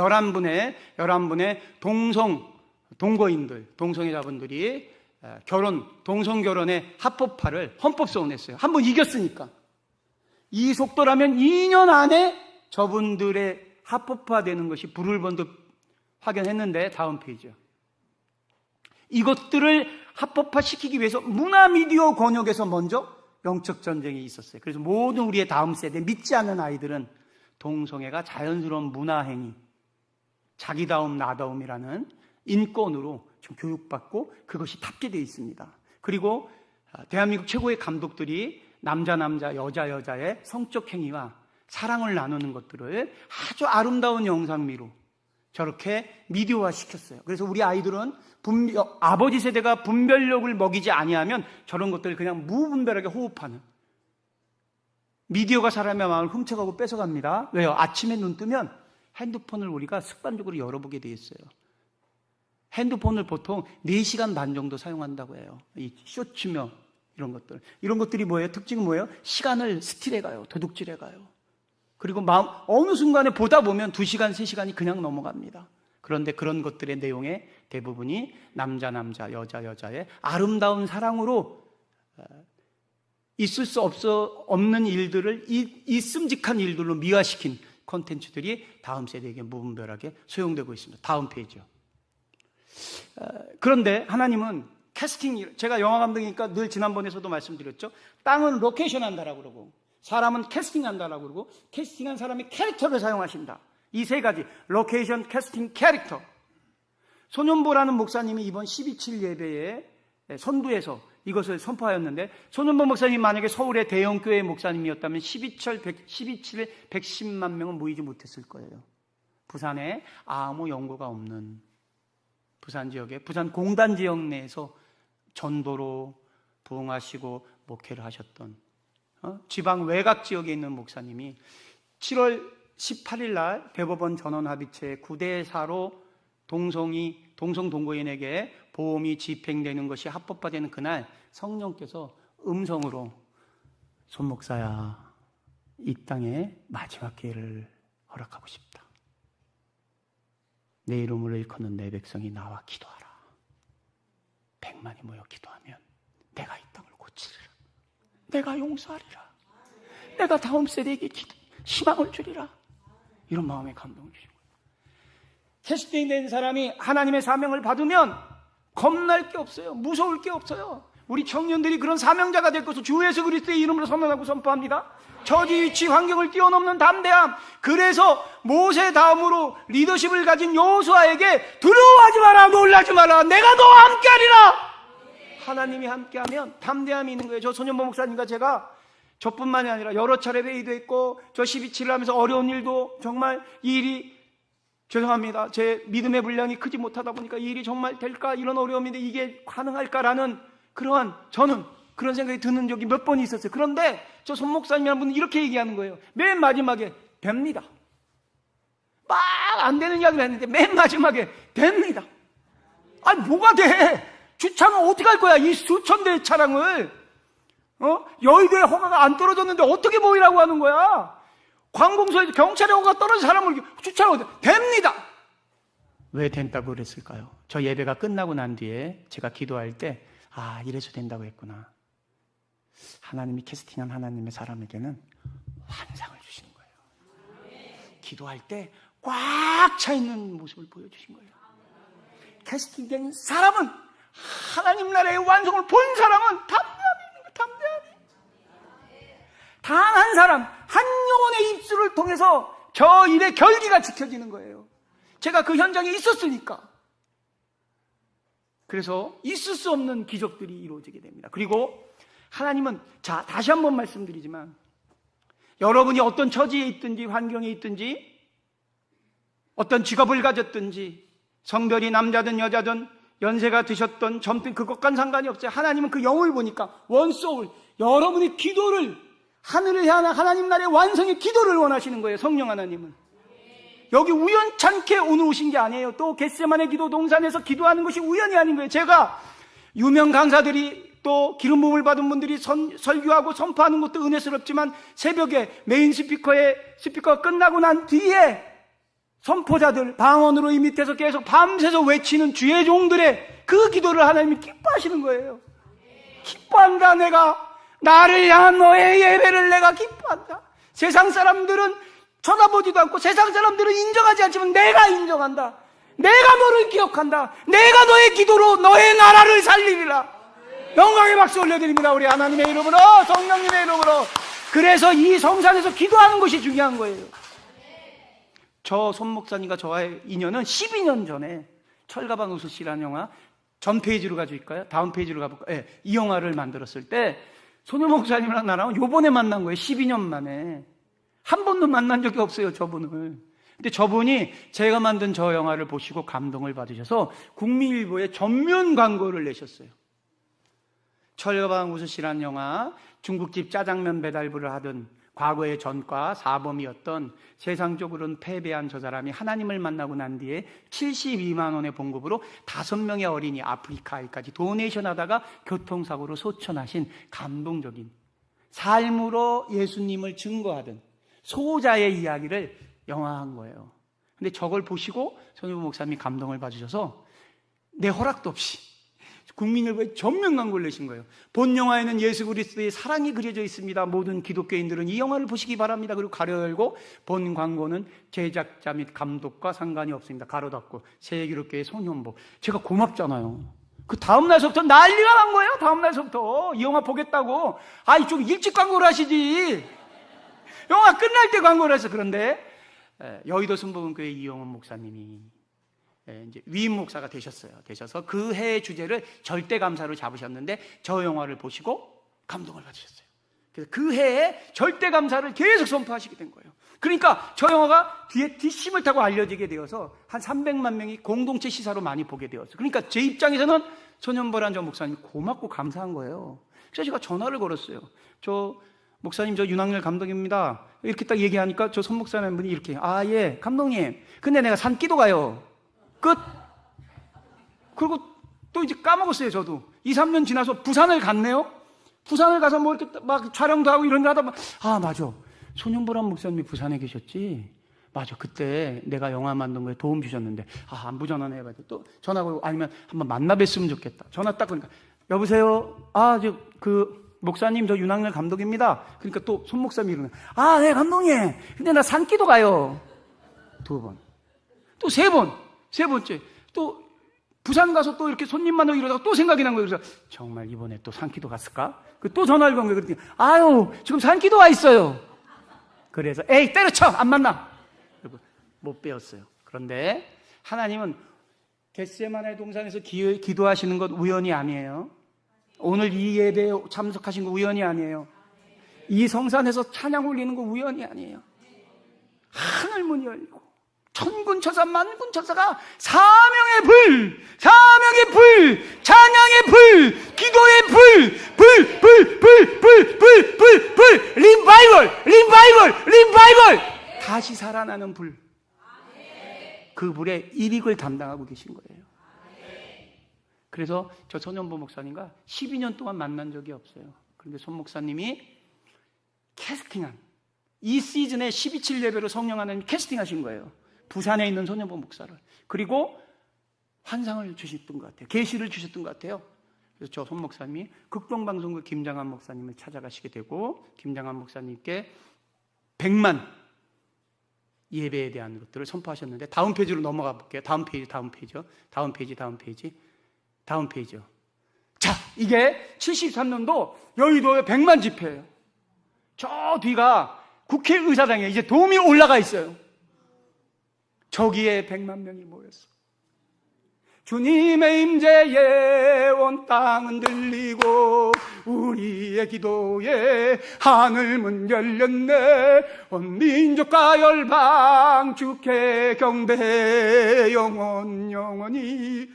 동거인들, 동성애자분들이 동성결혼의 합법화를 헌법소원했어요. 한번 이겼으니까. 이 속도라면 2년 안에 저분들의 합법화되는 것이 불을 번듯 확인했는데 다음 페이지요. 이것들을 합법화시키기 위해서 문화미디어 권역에서 먼저 영적 전쟁이 있었어요. 그래서 모든 우리의 다음 세대, 믿지 않는 아이들은 동성애가 자연스러운 문화행위, 자기다움 나다움이라는 인권으로 좀 교육받고 그것이 탑재되어 있습니다. 그리고 대한민국 최고의 감독들이 남자 여자의 성적 행위와 사랑을 나누는 것들을 아주 아름다운 영상미로 저렇게 미디어화 시켰어요. 그래서 우리 아이들은 아버지 세대가 분별력을 먹이지 아니하면 저런 것들을 그냥 무분별하게 호흡하는, 미디어가 사람의 마음을 훔쳐가고 뺏어갑니다. 왜요? 아침에 눈 뜨면 핸드폰을 우리가 습관적으로 열어보게 돼 있어요. 핸드폰을 보통 4시간 반 정도 사용한다고 해요. 이 쇼츠며 이런 것들이 뭐예요? 특징은 뭐예요? 시간을 스틸해가요. 도둑질해가요. 그리고 어느 순간에 보다 보면 2시간, 3시간이 그냥 넘어갑니다. 그런데 그런 것들의 내용의 대부분이 남자, 여자의 아름다운 사랑으로 있을 수 없는 일들을 있음직한 일들로 미화시킨 콘텐츠들이 다음 세대에게 무분별하게 소용되고 있습니다. 다음 페이지요. 그런데 하나님은 캐스팅, 제가 영화 감독이니까 늘 지난번에서도 말씀드렸죠. 땅은 로케이션 한다라고 그러고 사람은 캐스팅 한다라고 그러고 캐스팅한 사람이 캐릭터를 사용하신다. 이 세 가지, 로케이션, 캐스팅, 캐릭터. 손윤보라는 목사님이 이번 12.7 예배에 선두에서 이것을 선포하였는데, 손윤보 목사님이 만약에 서울의 대형교회 목사님이었다면 12.7에 110만 명은 모이지 못했을 거예요. 부산에 아무 연고가 없는 부산 지역에, 부산 공단 지역 내에서 전도로 부흥하시고 목회를 하셨던 지방 외곽 지역에 있는 목사님이 7월 18일 날 대법원 전원합의체 9대 4로 동성동거인에게 보험이 집행되는 것이 합법화되는 그날 성령께서 음성으로 손 목사야, 이 땅에 마지막 기회를 허락하고 싶다. 내 이름을 일컫는 내 백성이 나와 기도하라. 100만이 모여 기도하면 내가 이 땅을 고치리라. 내가 용서하리라. 내가 다음 세대에게 희망을 주리라. 이런 마음의 감동을 주신 거예요. 캐스팅된 사람이 하나님의 사명을 받으면 겁날 게 없어요. 무서울 게 없어요. 우리 청년들이 그런 사명자가 될 것을 주 예수 그리스도의 이름으로 선언하고 선포합니다. 처지, 위치, 환경을 뛰어넘는 담대함. 그래서 모세 다음으로 리더십을 가진 여호수아에게 두려워하지 마라, 놀라지 마라, 내가 너와 함께하리라. 하나님이 함께하면 담대함이 있는 거예요. 저 손현보 목사님과 제가 저뿐만이 아니라 여러 차례 회의도 했고, 저 12.7을 하면서 어려운 일도 정말 이 일이, 죄송합니다, 제 믿음의 분량이 크지 못하다 보니까 이 일이 정말 될까, 이런 어려움인데 이게 가능할까라는 그러한, 저는 그런 생각이 드는 적이 몇 번 있었어요. 그런데 저 손 목사님이라는 분은 이렇게 얘기하는 거예요. 맨 마지막에 됩니다. 막 안 되는 이야기를 했는데 맨 마지막에 됩니다. 아니 뭐가 돼? 주차는 어떻게 할 거야? 이 수천 대의 차량을 여의도에 허가가 안 떨어졌는데 어떻게 모이라고 하는 거야? 관공서에서 경찰의 허가가 떨어진 사람을 주차를 어떻게 됩니다. 왜 된다고 그랬을까요? 저 예배가 끝나고 난 뒤에 제가 기도할 때 이래서 된다고 했구나. 하나님이 캐스팅한 하나님의 사람에게는 환상을 주시는 거예요. 기도할 때 꽉 차 있는 모습을 보여주신 거예요. 캐스팅된 사람은, 하나님 나라의 완성을 본 사람은 담대함이 있는 거예요. 담대함이. 단 한 사람, 한 영혼의 입술을 통해서 저 일의 결기가 지켜지는 거예요. 제가 그 현장에 있었으니까. 그래서 있을 수 없는 기적들이 이루어지게 됩니다. 그리고 하나님은, 자, 다시 한번 말씀드리지만, 여러분이 어떤 처지에 있든지 환경에 있든지 어떤 직업을 가졌든지 성별이 남자든 여자든 연세가 드셨던 젊든 그것과는 상관이 없어요. 하나님은 그 영을 보니까 원소울, 여러분의 기도를, 하늘을 향한 하나님 나라의 완성의 기도를 원하시는 거예요. 성령 하나님은 여기 우연찮게 오늘 오신 게 아니에요. 또 겟세마네 기도 동산에서 기도하는 것이 우연이 아닌 거예요. 제가 유명 강사들이 또 기름 부음을 받은 분들이 설교하고 선포하는 것도 은혜스럽지만, 새벽에 메인 스피커가 끝나고 난 뒤에 선포자들 방언으로 이 밑에서 계속 밤새서 외치는 주의 종들의 그 기도를 하나님이 기뻐하시는 거예요. 기뻐한다. 내가 나를 향한 너의 예배를 내가 기뻐한다. 세상 사람들은 쳐다보지도 않고 세상 사람들은 인정하지 않지만 내가 인정한다. 내가 너를 기억한다. 내가 너의 기도로 너의 나라를 살리리라. 영광의 박수 올려드립니다. 우리 하나님의 이름으로, 성령님의 이름으로. 그래서 이 성산에서 기도하는 것이 중요한 거예요. 저 손 목사님과 저와의 인연은 12년 전에 철가방 우수씨라는 영화, 전 페이지로 가줄까요? 다음 페이지로 가볼까요? 네, 이 영화를 만들었을 때 손 목사님이랑 나랑 요번에 만난 거예요. 12년 만에. 한 번도 만난 적이 없어요, 저분을. 근데 저분이 제가 만든 저 영화를 보시고 감동을 받으셔서 국민일보에 전면 광고를 내셨어요. 철가방 우수씨라는 영화, 중국집 짜장면 배달부를 하던 과거의 전과 사범이었던, 세상적으로는 패배한 저 사람이 하나님을 만나고 난 뒤에 72만 원의 봉급으로 5명의 어린이 아프리카에까지 도네이션 하다가 교통사고로 소천하신 감동적인 삶으로 예수님을 증거하던 소자의 이야기를 영화한 거예요. 근데 저걸 보시고 손현보 목사님이 감동을 받으셔서 내 허락도 없이 국민일보에 전면 광고를 내신 거예요. 본 영화에는 예수 그리스도의 사랑이 그려져 있습니다. 모든 기독교인들은 이 영화를 보시기 바랍니다. 그리고 가로 열고, 본 광고는 제작자 및 감독과 상관이 없습니다. 가로 닫고, 새기독교의 손현보. 제가 고맙잖아요. 그 다음날서부터 난리가 난 거예요. 다음날서부터 이 영화 보겠다고. 좀 일찍 광고를 하시지. 영화 끝날 때 광고를 해서. 그런데 여의도 순복음교회 이용원 목사님이 이제 위임 목사가 되셔서 그 해의 주제를 절대감사로 잡으셨는데 저 영화를 보시고 감동을 받으셨어요. 그래서 그 해에 절대감사를 계속 선포하시게 된 거예요. 그러니까 저 영화가 뒤에 뒷심을 타고 알려지게 되어서 한 300만 명이 공동체 시사로 많이 보게 되었어요. 그러니까 제 입장에서는 손현보란 저 목사님 고맙고 감사한 거예요. 그래서 제가 전화를 걸었어요. 저 목사님, 저 윤학열 감독입니다. 이렇게 딱 얘기하니까 저 손 목사님 분이 이렇게, 예, 감독님, 근데 내가 산기도 가요. 끝. 그리고 또 이제 까먹었어요. 저도 2, 3년 지나서 부산을 갔네요. 부산을 가서 뭐 이렇게 막 촬영도 하고 이런 거 하다 맞아, 손현보란 목사님이 부산에 계셨지. 맞아, 그때 내가 영화 만든 거에 도움 주셨는데 안부 전화해봐야 돼. 또 전화 걸고, 아니면 한번 만나 뵀으면 좋겠다. 전화 딱 그러니까, 여보세요, 목사님, 저 윤학열 감독입니다. 그러니까 또 손 목사님이 이러는, 네, 감독님, 근데 나 산기도 가요. 2번, 또 3번, 세 번째, 또 부산 가서 또 이렇게 손님 만나고 이러다가 또 생각이 난 거예요. 그래서 정말 이번에 또 산기도 갔을까? 또 전화를 건 거예요. 그랬더니 아유 지금 산기도 와 있어요. 그래서 에이 때려쳐 안 만나. 그리고 못 배웠어요. 그런데 하나님은 겟세마네 동산에서 기도하시는 것 우연이 아니에요. 오늘 이 예배에 참석하신 거 우연이 아니에요. 이 성산에서 찬양 올리는 거 우연이 아니에요. 하늘 문이 열리고 천군천사 만군천사가 사명의 불, 찬양의 불, 기도의 불, 리바이벌 다시 살아나는 불. 그 불에 일익을 담당하고 계신 거예요. 그래서 저 손연보 목사님과 12년 동안 만난 적이 없어요. 그런데 손 목사님이 캐스팅한 이 시즌에 12.7 예배로 성령 하나님 캐스팅하신 거예요. 부산에 있는 손연보 목사를. 그리고 환상을 주셨던 것 같아요. 계시를 주셨던 것 같아요. 그래서 저 손 목사님이 극동방송국 김장한 목사님을 찾아가시게 되고 김장한 목사님께 100만 예배에 대한 것들을 선포하셨는데 다음 페이지로 넘어가 볼게요. 다음 페이지요. 자, 이게 73년도 여의도의 100만 집회예요. 저 뒤가 국회의사당에 이제 돔이 올라가 있어요. 저기에 100만 명이 모였어. 주님의 임재에 온 땅은 들리고 우리의 기도에 하늘문 열렸네. 온 민족과 열방 주께 경배 영원히.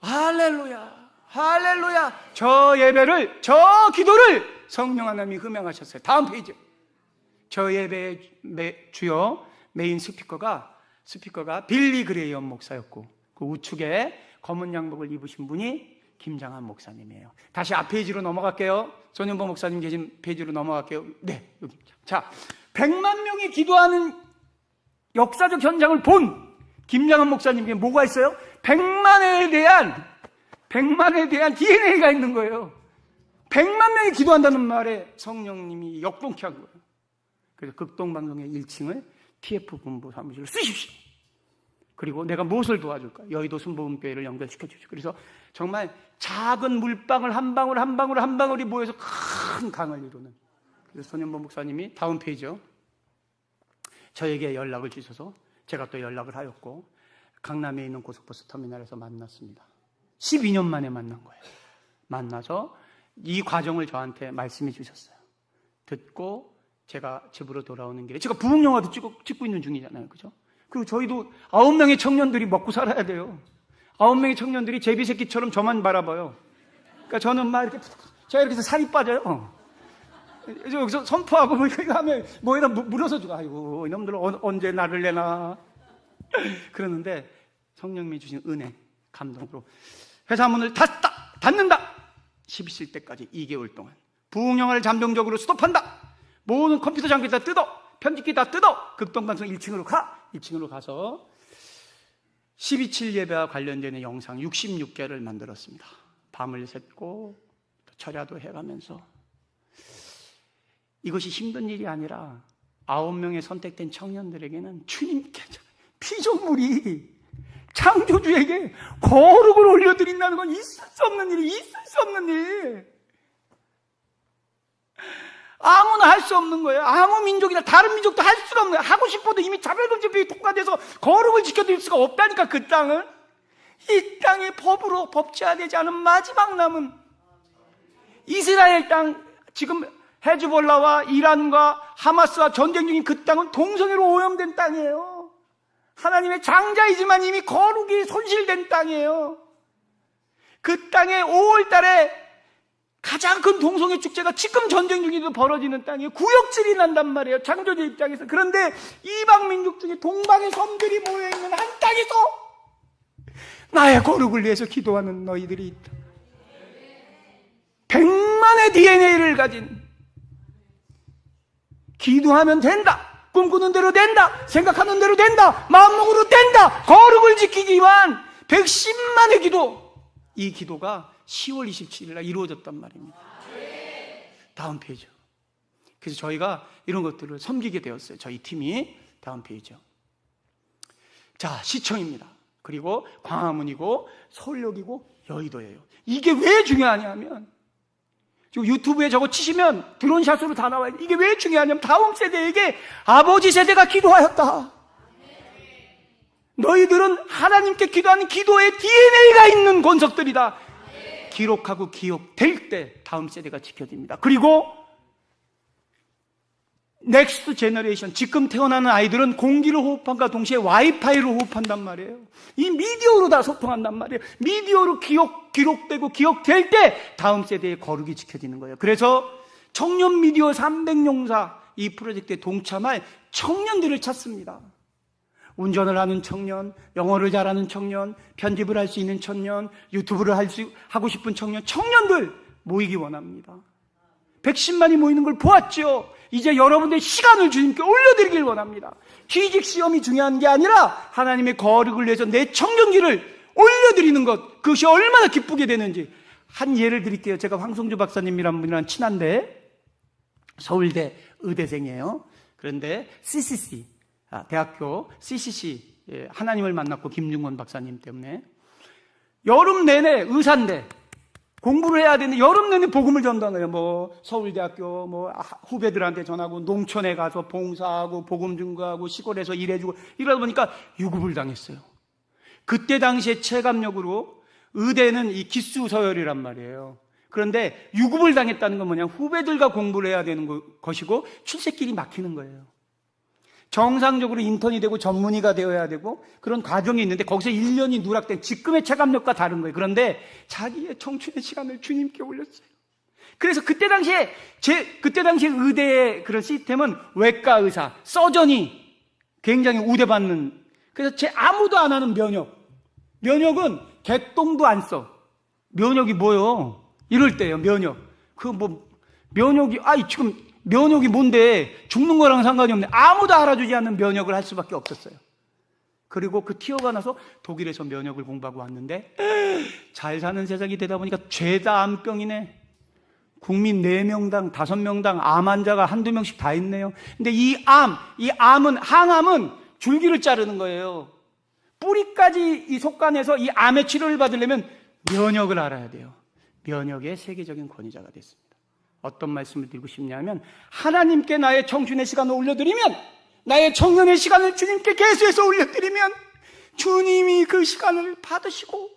할렐루야, 할렐루야. 저 예배를, 저 기도를 성령 하나님이 흠양하셨어요. 다음 페이지. 저 예배의 주요 메인 스피커가 빌리 그레이엄 목사였고 그 우측에 검은 양복을 입으신 분이 김장한 목사님이에요. 다시 앞 페이지로 넘어갈게요. 손연보 목사님 계신 페이지로 넘어갈게요. 네, 여기. 자, 100만 명이 기도하는 역사적 현장을 본 김장한 목사님께 뭐가 있어요? 100만에 대한 DNA가 있는 거예요. 100만 명이 기도한다는 말에 성령님이 역동케 한 거예요. 그래서 극동방송의 1층을 TF 본부 사무실을 쓰십시오. 그리고 내가 무엇을 도와줄까? 여의도 순복음교회를 연결시켜 주십시오. 그래서 정말 작은 물방울 한 방울이 모여서 큰 강을 이루는. 그래서 손연보 목사님이 다음 페이지요. 저에게 연락을 주셔서 제가 또 연락을 하였고 강남에 있는 고속버스 터미널에서 만났습니다. 12년 만에 만난 거예요. 만나서 이 과정을 저한테 말씀해 주셨어요. 듣고 제가 집으로 돌아오는 길에 제가 부흥 영화도 찍고 있는 중이잖아요. 그죠? 그리고 저희도 9명의 청년들이 먹고 살아야 돼요. 9명의 청년들이 제비새끼처럼 저만 바라봐요. 그러니까 저는 막 이렇게 제가 이렇게 해서 살이 빠져요. 여기서 선포하고 뭐 이거 하면 뭐에다 물어서 주고 아이고 이놈들 언제 나를 내나 그러는데 성령님이 주신 은혜 감동으로 회사 문을 닫는다. 12실 때까지 2개월 동안 부흥 영화를 잠정적으로 스톱한다. 모든 컴퓨터 장비 다 뜯어, 편집기 다 뜯어. 극동방송 1층으로 가서 12.7 예배와 관련된 영상 66개를 만들었습니다. 밤을 샜고 철야도 해가면서 이것이 힘든 일이 아니라 9명의 선택된 청년들에게는 주님께 피조물이 창조주에게 거룩을 올려드린다는 건 있을 수 없는 일. 아무나 할 수 없는 거예요. 아무 민족이나 다른 민족도 할 수가 없는 거예요. 하고 싶어도 이미 차별금지법이 통과돼서 거룩을 지켜드릴 수가 없다니까. 그 땅은 이 땅이 법으로 법제화되지 않은 마지막 남은 이스라엘 땅, 지금 헤즈볼라와 이란과 하마스와 전쟁 중인 그 땅은 동성애로 오염된 땅이에요. 하나님의 장자이지만 이미 거룩이 손실된 땅이에요. 그 땅에 5월 달에 가장 큰 동성애 축제가 지금 전쟁 중에도 벌어지는 땅이에요. 구역질이 난단 말이에요. 창조주 입장에서. 그런데 이방 민족 중에 동방의 섬들이 모여있는 한 땅에서 나의 거룩을 위해서 기도하는 너희들이 있다. 100만의 DNA를 가진, 기도하면 된다, 꿈꾸는 대로 된다, 생각하는 대로 된다, 마음먹으로 된다, 거룩을 지키기 위한 110만의 기도, 이 기도가 10월 27일 날 이루어졌단 말입니다. 다음 페이지요. 그래서 저희가 이런 것들을 섬기게 되었어요. 저희 팀이. 다음 페이지요. 자, 시청입니다. 그리고 광화문이고 서울역이고 여의도예요. 이게 왜 중요하냐면 지금 유튜브에 저거 치시면 드론샷으로 다 나와요. 이게 왜 중요하냐면 다음 세대에게 아버지 세대가 기도하였다. 너희들은 하나님께 기도하는 기도의 DNA가 있는 권석들이다. 기록하고 기억될 때 다음 세대가 지켜집니다. 그리고 넥스트 제너레이션, 지금 태어나는 아이들은 공기를 호흡함과 동시에 와이파이를 호흡한단 말이에요. 이 미디어로 다 소통한단 말이에요. 미디어로 기록되고 기억될 때 다음 세대의 거룩이 지켜지는 거예요. 그래서 청년 미디어 300용사 이 프로젝트에 동참할 청년들을 찾습니다. 운전을 하는 청년, 영어를 잘하는 청년, 편집을 할 수 있는 청년, 유튜브를 하고 싶은 청년들 모이기 원합니다. 110만이 모이는 걸 보았죠. 이제 여러분들의 시간을 주님께 올려드리길 원합니다. 취직 시험이 중요한 게 아니라 하나님의 거룩을 위해서 내 청년기를 올려드리는 것, 그것이 얼마나 기쁘게 되는지 한 예를 드릴게요. 제가 황성주 박사님이란 분이랑 친한데 서울대 의대생이에요. 그런데 CCC 대학교 CCC 하나님을 만났고 김중건 박사님 때문에 여름 내내 의사인데 공부를 해야 되는데 여름 내내 복음을 전도하는 거예요. 서울대학교 후배들한테 전하고 농촌에 가서 봉사하고 복음 증거하고 시골에서 일해주고 이러다 보니까 유급을 당했어요. 그때 당시에 체감력으로 의대는 이 기수 서열이란 말이에요. 그런데 유급을 당했다는 건 뭐냐? 후배들과 공부를 해야 되는 것이고 출세길이 막히는 거예요. 정상적으로 인턴이 되고 전문의가 되어야 되고 그런 과정이 있는데 거기서 1년이 누락된 지금의 체감력과 다른 거예요. 그런데 자기의 청춘의 시간을 주님께 올렸어요. 그래서 그때 당시에 의대의 그런 시스템은 외과 의사, 서전이 굉장히 우대받는, 그래서 아무도 안 하는 면역은 개똥도 안 써. 면역이 뭐요? 이럴 때요, 면역. 면역이, 지금 면역이 뭔데 죽는 거랑 상관이 없네. 아무도 알아주지 않는 면역을 할 수밖에 없었어요. 그리고 그 티어가 나서 독일에서 면역을 공부하고 왔는데 잘 사는 세상이 되다 보니까 죄다 암병이네. 국민 4명당 5명당 암 환자가 한두 명씩 다 있네요. 근데 항암은 줄기를 자르는 거예요. 뿌리까지 이 속간에서 이 암의 치료를 받으려면 면역을 알아야 돼요. 면역의 세계적인 권위자가 됐습니다. 어떤 말씀을 드리고 싶냐면 하나님께 나의 청춘의 시간을 올려드리면, 나의 청년의 시간을 주님께 계수해서 올려드리면 주님이 그 시간을 받으시고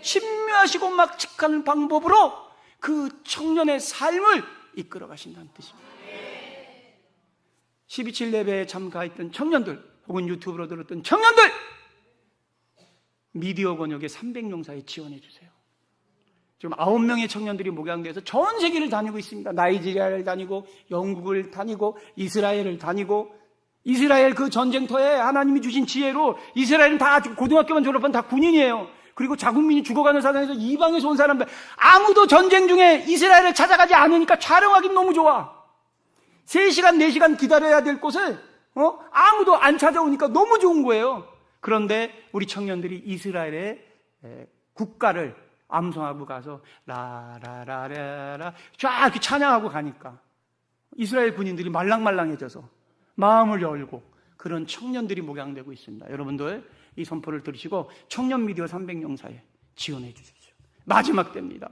신묘하시고 막직한 방법으로 그 청년의 삶을 이끌어 가신다는 뜻입니다. 12.7 예배에 참가했던 청년들 혹은 유튜브로 들었던 청년들, 미디어 권역의 300용사에 지원해 주세요. 지금 9명의 청년들이 목양돼서 전 세계를 다니고 있습니다. 나이지리아를 다니고 영국을 다니고 이스라엘을 다니고, 이스라엘 그 전쟁터에 하나님이 주신 지혜로 이스라엘은 다 고등학교만 졸업한 다 군인이에요. 그리고 자국민이 죽어가는 사상에서 이방에서 온 사람들 아무도 전쟁 중에 이스라엘을 찾아가지 않으니까 촬영하기 너무 좋아. 3시간 4시간 기다려야 될 곳을 아무도 안 찾아오니까 너무 좋은 거예요. 그런데 우리 청년들이 이스라엘의 국가를 암송하고 가서 라라라라라 쫙 이렇게 찬양하고 가니까 이스라엘 군인들이 말랑말랑해져서 마음을 열고 그런 청년들이 목양되고 있습니다. 여러분들 이 선포를 들으시고 청년 미디어 300용사에 지원해 주십시오. 마지막 때입니다.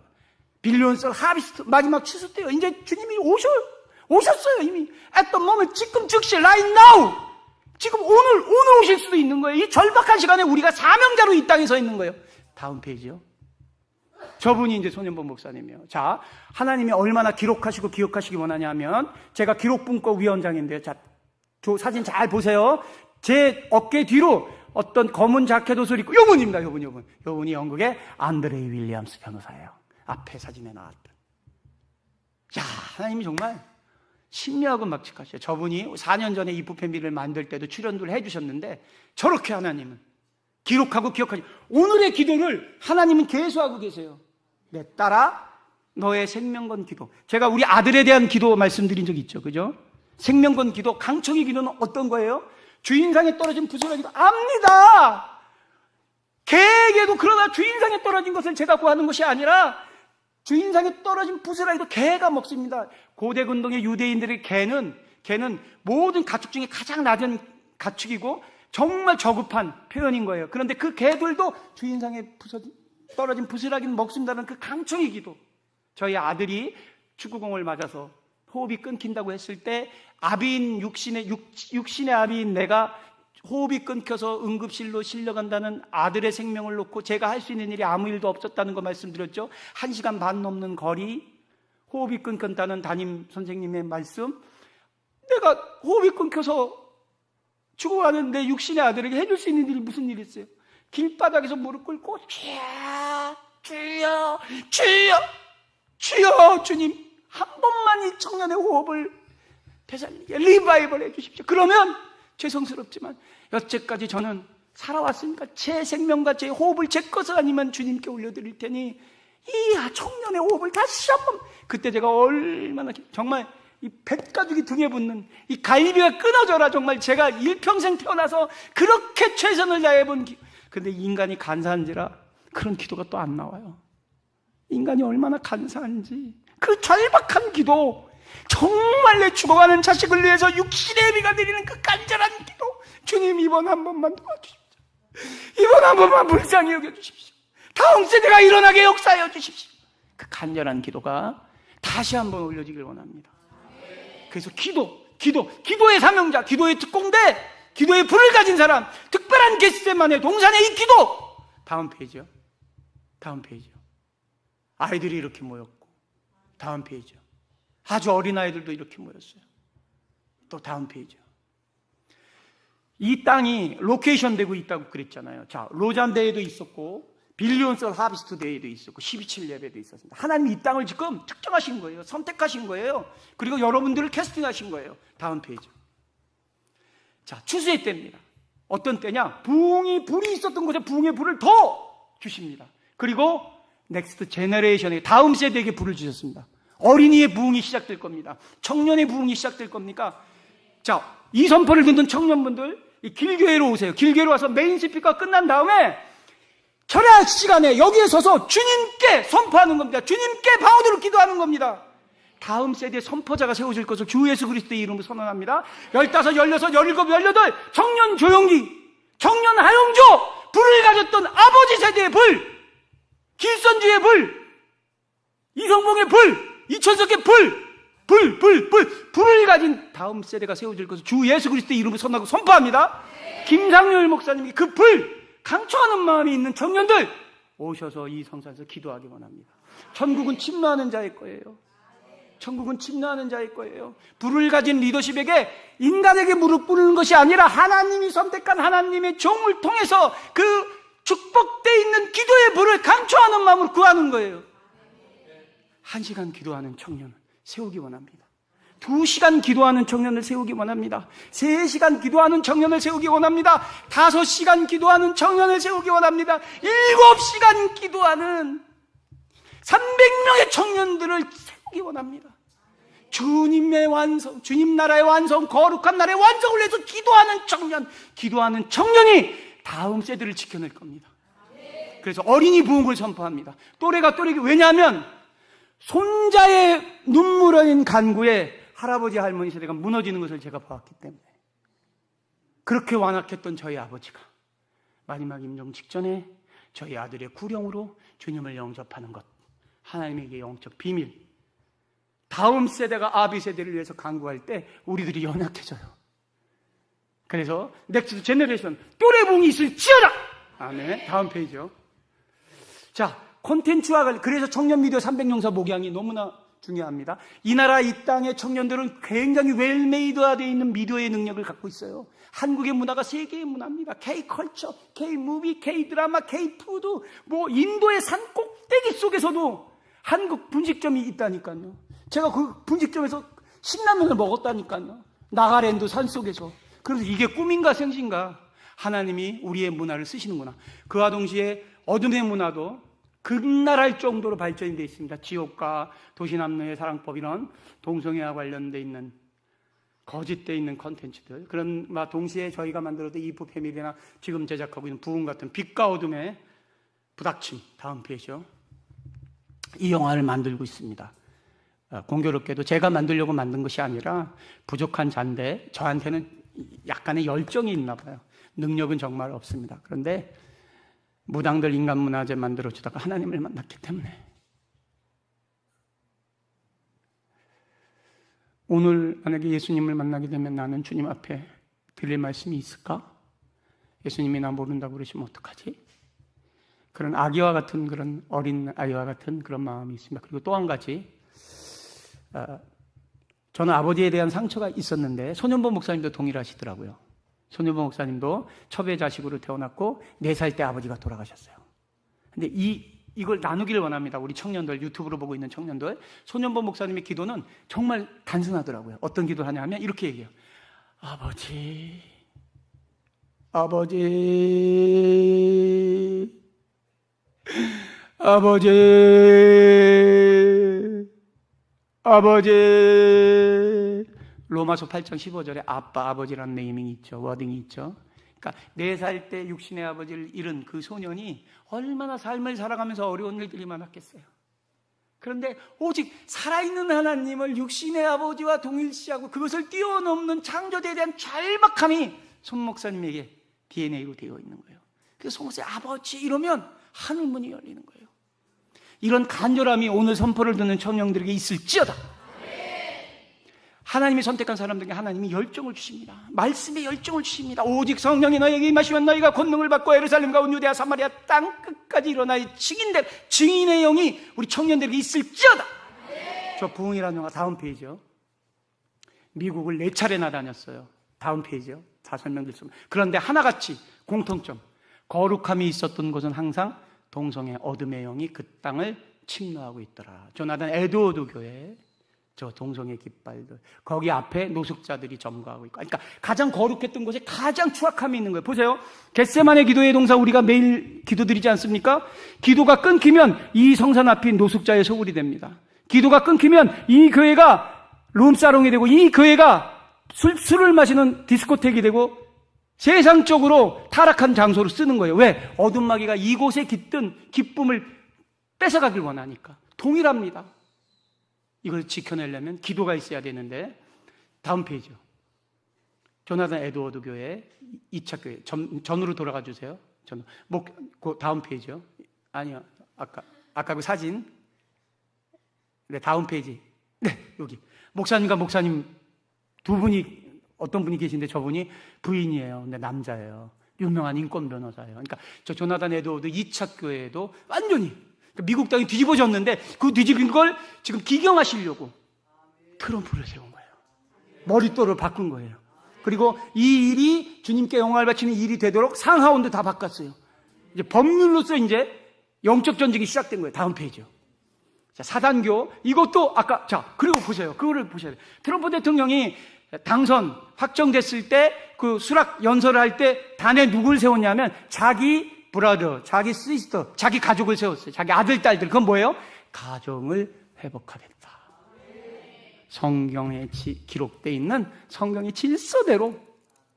빌리언스 하비스트 마지막 추수 때요. 이제 주님이 오셨어요. 이미 at the moment, 지금 즉시 right now, 지금 오늘 오실 수도 있는 거예요. 이 절박한 시간에 우리가 사명자로 이 땅에 서 있는 거예요. 다음 페이지요. 저분이 이제 손현범 목사님이에요. 자, 하나님이 얼마나 기록하시고 기억하시기 원하냐면, 제가 기록분과 위원장인데요. 자, 사진 잘 보세요. 제 어깨 뒤로 어떤 검은 자켓 옷을 입고, 요분입니다. 요분이 영국의 안드레이 윌리엄스 변호사예요. 앞에 사진에 나왔던. 야, 하나님이 정말 신묘하고 막직하셔요. 저분이 4년 전에 이 부패미를 만들 때도 출연을 해주셨는데, 저렇게 하나님은 기록하고 기억하시. 오늘의 기도를 하나님은 계수하고 계세요. 내 딸아, 너의 생명건 기도. 제가 우리 아들에 대한 기도 말씀드린 적 있죠, 그죠? 생명건 기도, 강청의 기도는 어떤 거예요? 주인상에 떨어진 부스러기도 압니다. 개에게도 그러나 주인상에 떨어진 것을 제가 구하는 것이 아니라 주인상에 떨어진 부스러기도 개가 먹습니다. 고대 근동의 유대인들의 개는 모든 가축 중에 가장 낮은 가축이고 정말 저급한 표현인 거예요. 그런데 그 개들도 주인상에 떨어진 부스러기는 먹습니다는 그 강청의 기도. 저희 아들이 축구공을 맞아서 호흡이 끊긴다고 했을 때 아비인 육신의 아비인 내가 호흡이 끊겨서 응급실로 실려간다는 아들의 생명을 놓고 제가 할 수 있는 일이 아무 일도 없었다는 거 말씀드렸죠. 1시간 반 넘는 거리, 호흡이 끊겼다는 담임 선생님의 말씀. 내가 호흡이 끊겨서 죽어가는 내 육신의 아들에게 해줄 수 있는 일이 무슨 일이 있어요? 길바닥에서 무릎 꿇고 주여, 주여, 주여, 주여, 주님 한 번만 이 청년의 호흡을 되살리게 리바이벌 해주십시오. 그러면 죄송스럽지만 여태까지 저는 살아왔으니까 제 생명과 제 호흡을 제 것을 아니면 주님께 올려드릴 테니 이 청년의 호흡을 다시 한번. 그때 제가 얼마나 정말 이 뱃가죽이 등에 붙는 이 갈비가 끊어져라. 정말 제가 일평생 태어나서 그렇게 최선을 다해본 근데 인간이 간사한지라 그런 기도가 또 안 나와요. 인간이 얼마나 간사한지 그 절박한 기도, 정말 내 죽어가는 자식을 위해서 육신의 비가 내리는 그 간절한 기도. 주님 이번 한 번만 도와주십시오. 이번 한 번만 불쌍히 여겨주십시오. 다음 세대가 일어나게 역사하여 주십시오. 그 간절한 기도가 다시 한번 올려지길 원합니다. 그래서 기도의 사명자, 기도의 특공대, 기도의 불을 가진 사람, 특별한 겟세마네 동산의 이 기도. 다음 페이지요. 아이들이 이렇게 모였고, 다음 페이지요. 아주 어린 아이들도 이렇게 모였어요. 또 다음 페이지요. 이 땅이 로케이션 되고 있다고 그랬잖아요. 자, 로잔 대회도 있었고, 빌리온스 하비스트 대회도 있었고, 12.7 예배도 있었습니다. 하나님이 이 땅을 지금 특정하신 거예요. 선택하신 거예요. 그리고 여러분들을 캐스팅하신 거예요. 다음 페이지. 자, 추수의 때입니다. 어떤 때냐? 불이 있었던 곳에 부흥의 불을 더 주십니다. 그리고 넥스트 제너레이션에, 다음 세대에게 불을 주셨습니다. 어린이의 부흥이 시작될 겁니다. 청년의 부흥이 시작될 겁니까? 자, 이 선포를 듣는 청년분들, 이 길교회로 오세요. 길교회로 와서 메인 스피커가 끝난 다음에 철학 시간에 여기에 서서 주님께 선포하는 겁니다. 주님께 방언으로 기도하는 겁니다. 다음 세대의 선포자가 세워질 것을 주 예수 그리스도의 이름으로 선언합니다. 15, 16, 17, 18 청년 조용기, 청년 하용조, 불을 가졌던 아버지 세대의 불, 길선주의 불, 이성봉의 불, 이천석의 불을 가진 다음 세대가 세워질 것을 주 예수 그리스도의 이름으로 선언하고 선포합니다. 김상렬 목사님이 그 불, 강초하는 마음이 있는 청년들 오셔서 이 성산에서 기도하기 원합니다. 천국은 침노하는 자일 거예요. 천국은 침노하는 자일 거예요. 불을 가진 리더십에게 인간에게 무릎 꿇는 것이 아니라 하나님이 선택한 하나님의 종을 통해서 그 축복되어 있는 기도의 불을 강초하는 마음으로 구하는 거예요. 1시간 기도하는 청년을 세우기 원합니다. 2시간 기도하는 청년을 세우기 원합니다. 3시간 기도하는 청년을 세우기 원합니다. 5시간 기도하는 청년을 세우기 원합니다. 7시간 기도하는 300명의 청년들을 세우기 원합니다. 주님의 완성, 주님 나라의 완성, 거룩한 나라의 완성을 위해서 기도하는 청년이 다음 세대를 지켜낼 겁니다. 그래서 어린이 부흥을 선포합니다. 또래가 왜냐하면 손자의 눈물 어린 간구에 할아버지 할머니 세대가 무너지는 것을 제가 보았기 때문에, 그렇게 완악했던 저희 아버지가 마지막 임종 직전에 저희 아들의 구령으로 주님을 영접하는 것, 하나님에게 영적 비밀, 다음 세대가 아비 세대를 위해서 간구할 때 우리들이 연약해져요. 그래서 넥스트 제너레이션 또래 부흥이 있을지어다. 아멘. 다음 페이지요. 자, 콘텐츠와 관련, 그래서 청년 미디어 300용사 목양이 너무나 중요합니다. 이 나라 이 땅의 청년들은 굉장히 웰메이드화 되어 있는 미디어의 능력을 갖고 있어요. 한국의 문화가 세계의 문화입니다. K-컬처, K-무비, K-드라마, K-푸드, 인도의 산 꼭대기 속에서도 한국 분식점이 있다니까요. 제가 그 분식점에서 신라면을 먹었다니까요. 나가랜드 산속에서. 그래서 이게 꿈인가 생신가? 하나님이 우리의 문화를 쓰시는구나. 그와 동시에 어둠의 문화도 극날할 정도로 발전이 되어 있습니다. 지옥과 도시남녀의 사랑법, 이런 동성애와 관련되어 있는 거짓되어 있는 컨텐츠들, 그런 동시에 저희가 만들어도 이프 패밀리나 지금 제작하고 있는 부흥 같은 빛과 어둠의 부닥침, 다음 페이지요. 이 영화를 만들고 있습니다. 공교롭게도 제가 만들려고 만든 것이 아니라 부족한 자인데 저한테는 약간의 열정이 있나 봐요. 능력은 정말 없습니다. 그런데 무당들 인간문화재 만들어주다가 하나님을 만났기 때문에 오늘 만약에 예수님을 만나게 되면 나는 주님 앞에 드릴 말씀이 있을까? 예수님이 나 모른다고 그러시면 어떡하지? 그런 아기와 같은 그런 어린 아이와 같은 그런 마음이 있습니다. 그리고 또 한 가지, 저는 아버지에 대한 상처가 있었는데 손현보 목사님도 동일하시더라고요. 손현보 목사님도 첩의 자식으로 태어났고 4살 때 아버지가 돌아가셨어요. 근데 이걸 나누기를 원합니다. 우리 청년들, 유튜브로 보고 있는 청년들. 손현보 목사님의 기도는 정말 단순하더라고요. 어떤 기도를 하냐 하면 이렇게 얘기해요. 아버지, 로마서 8장 15절에 아빠, 아버지라는 네이밍이 있죠. 워딩이 있죠. 그러니까 4살 때 육신의 아버지를 잃은 그 소년이 얼마나 삶을 살아가면서 어려운 일들이 많았겠어요. 그런데 오직 살아있는 하나님을 육신의 아버지와 동일시하고 그것을 뛰어넘는 창조대에 대한 절박함이 손 목사님에게 DNA로 되어 있는 거예요. 그래서 손 목사님 아버지 이러면 하늘문이 열리는 거예요. 이런 간절함이 오늘 선포를 듣는 청년들에게 있을지어다. 하나님이 선택한 사람들에게 하나님이 열정을 주십니다. 말씀에 열정을 주십니다. 오직 성령이 너에게 임하시면 너희가 권능을 받고 예루살렘과 온 유대야 사마리아 땅 끝까지 일어나의 증인의 영이 우리 청년들에게 있을지어다. 저 부흥이라는 영화 다음 페이지요. 미국을 4차례나 다녔어요. 다음 페이지요. 다 설명드릴 수 없어요. 그런데 하나같이 공통점, 거룩함이 있었던 곳은 항상 동성애 어둠의 영이 그 땅을 침노하고 있더라. 조나단 에드워드 교회 저 동성애 깃발들 거기 앞에 노숙자들이 점거하고 있고, 그러니까 가장 거룩했던 곳에 가장 추악함이 있는 거예요. 보세요. 겟세마네 기도의 동사 우리가 매일 기도드리지 않습니까? 기도가 끊기면 이 성산 앞이 노숙자의 소굴이 됩니다. 기도가 끊기면 이 교회가 룸사롱이 되고 이 교회가 술을 마시는 디스코텍이 되고 세상적으로 타락한 장소로 쓰는 거예요. 왜? 어둠마귀가 이곳에 깃든 기쁨을 뺏어가길 원하니까. 동일합니다. 이걸 지켜내려면 기도가 있어야 되는데, 다음 페이지요. 조나단 에드워드 교회 2차 교회 전으로 돌아가 주세요. 그 다음 페이지요. 아니요, 아까 그 사진. 네, 다음 페이지. 네, 여기 목사님과 목사님 두 분이, 어떤 분이 계신데 저분이 부인이에요. 근데 남자예요. 유명한 인권 변호사예요. 그러니까 저 조나단 에드워드 2차 교회에도 완전히 미국 땅이 뒤집어졌는데 그 뒤집힌 걸 지금 기경하시려고 트럼프를 세운 거예요. 머릿돌을 바꾼 거예요. 그리고 이 일이 주님께 영광을 바치는 일이 되도록 상하원도 다 바꿨어요. 이제 법률로서 이제 영적 전쟁이 시작된 거예요. 다음 페이지요. 자, 사단교 이것도 그리고 보세요. 그거를 보셔야 돼요. 트럼프 대통령이 당선 확정됐을 때 그 수락 연설을 할 때 단에 누굴 세웠냐면 자기 브라더, 자기 시스터, 자기 가족을 세웠어요. 자기 아들, 딸들. 그건 뭐예요? 가정을 회복하겠다. 성경에 기록되어 있는 성경의 질서대로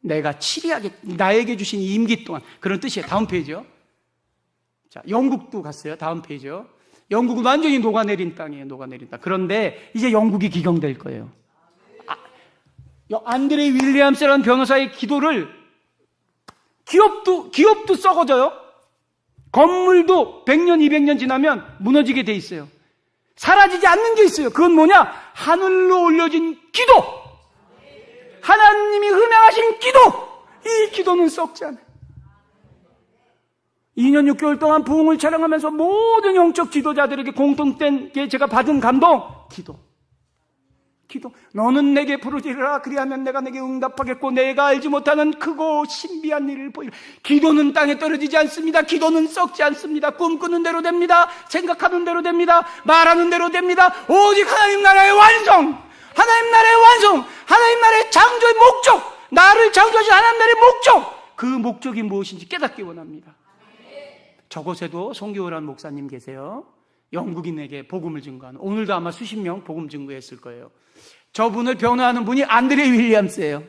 내가 치리하게, 나에게 주신 임기 동안. 그런 뜻이에요. 다음 페이지요. 자, 영국도 갔어요. 다음 페이지요. 영국은 완전히 녹아내린 땅이에요. 녹아내린 땅. 그런데 이제 영국이 기경될 거예요. 안드레 윌리엄스라는 변호사의 기도를 기업도 썩어져요. 건물도 100년, 200년 지나면 무너지게 돼 있어요. 사라지지 않는 게 있어요. 그건 뭐냐? 하늘로 올려진 기도! 하나님이 음행하신 기도! 이 기도는 썩지 않아요. 2년 6개월 동안 부흥을 촬영하면서 모든 영적 지도자들에게 공통된 게 제가 받은 감동, 기도. 너는 내게 부르짖으라. 그리하면 내가 내게 응답하겠고 내가 알지 못하는 크고 신비한 일을 보이라. 기도는 땅에 떨어지지 않습니다. 기도는 썩지 않습니다. 꿈꾸는 대로 됩니다. 생각하는 대로 됩니다. 말하는 대로 됩니다. 오직 하나님 나라의 완성, 하나님 나라의 완성, 하나님 나라의 창조의 목적, 나를 창조하신 하나님 나라의 목적, 그 목적이 무엇인지 깨닫기 원합니다. 저곳에도 송교호라는 목사님 계세요. 영국인에게 복음을 증거하는, 오늘도 아마 수십 명 복음 증거했을 거예요. 저분을 변호하는 분이 안드레 윌리엄스예요.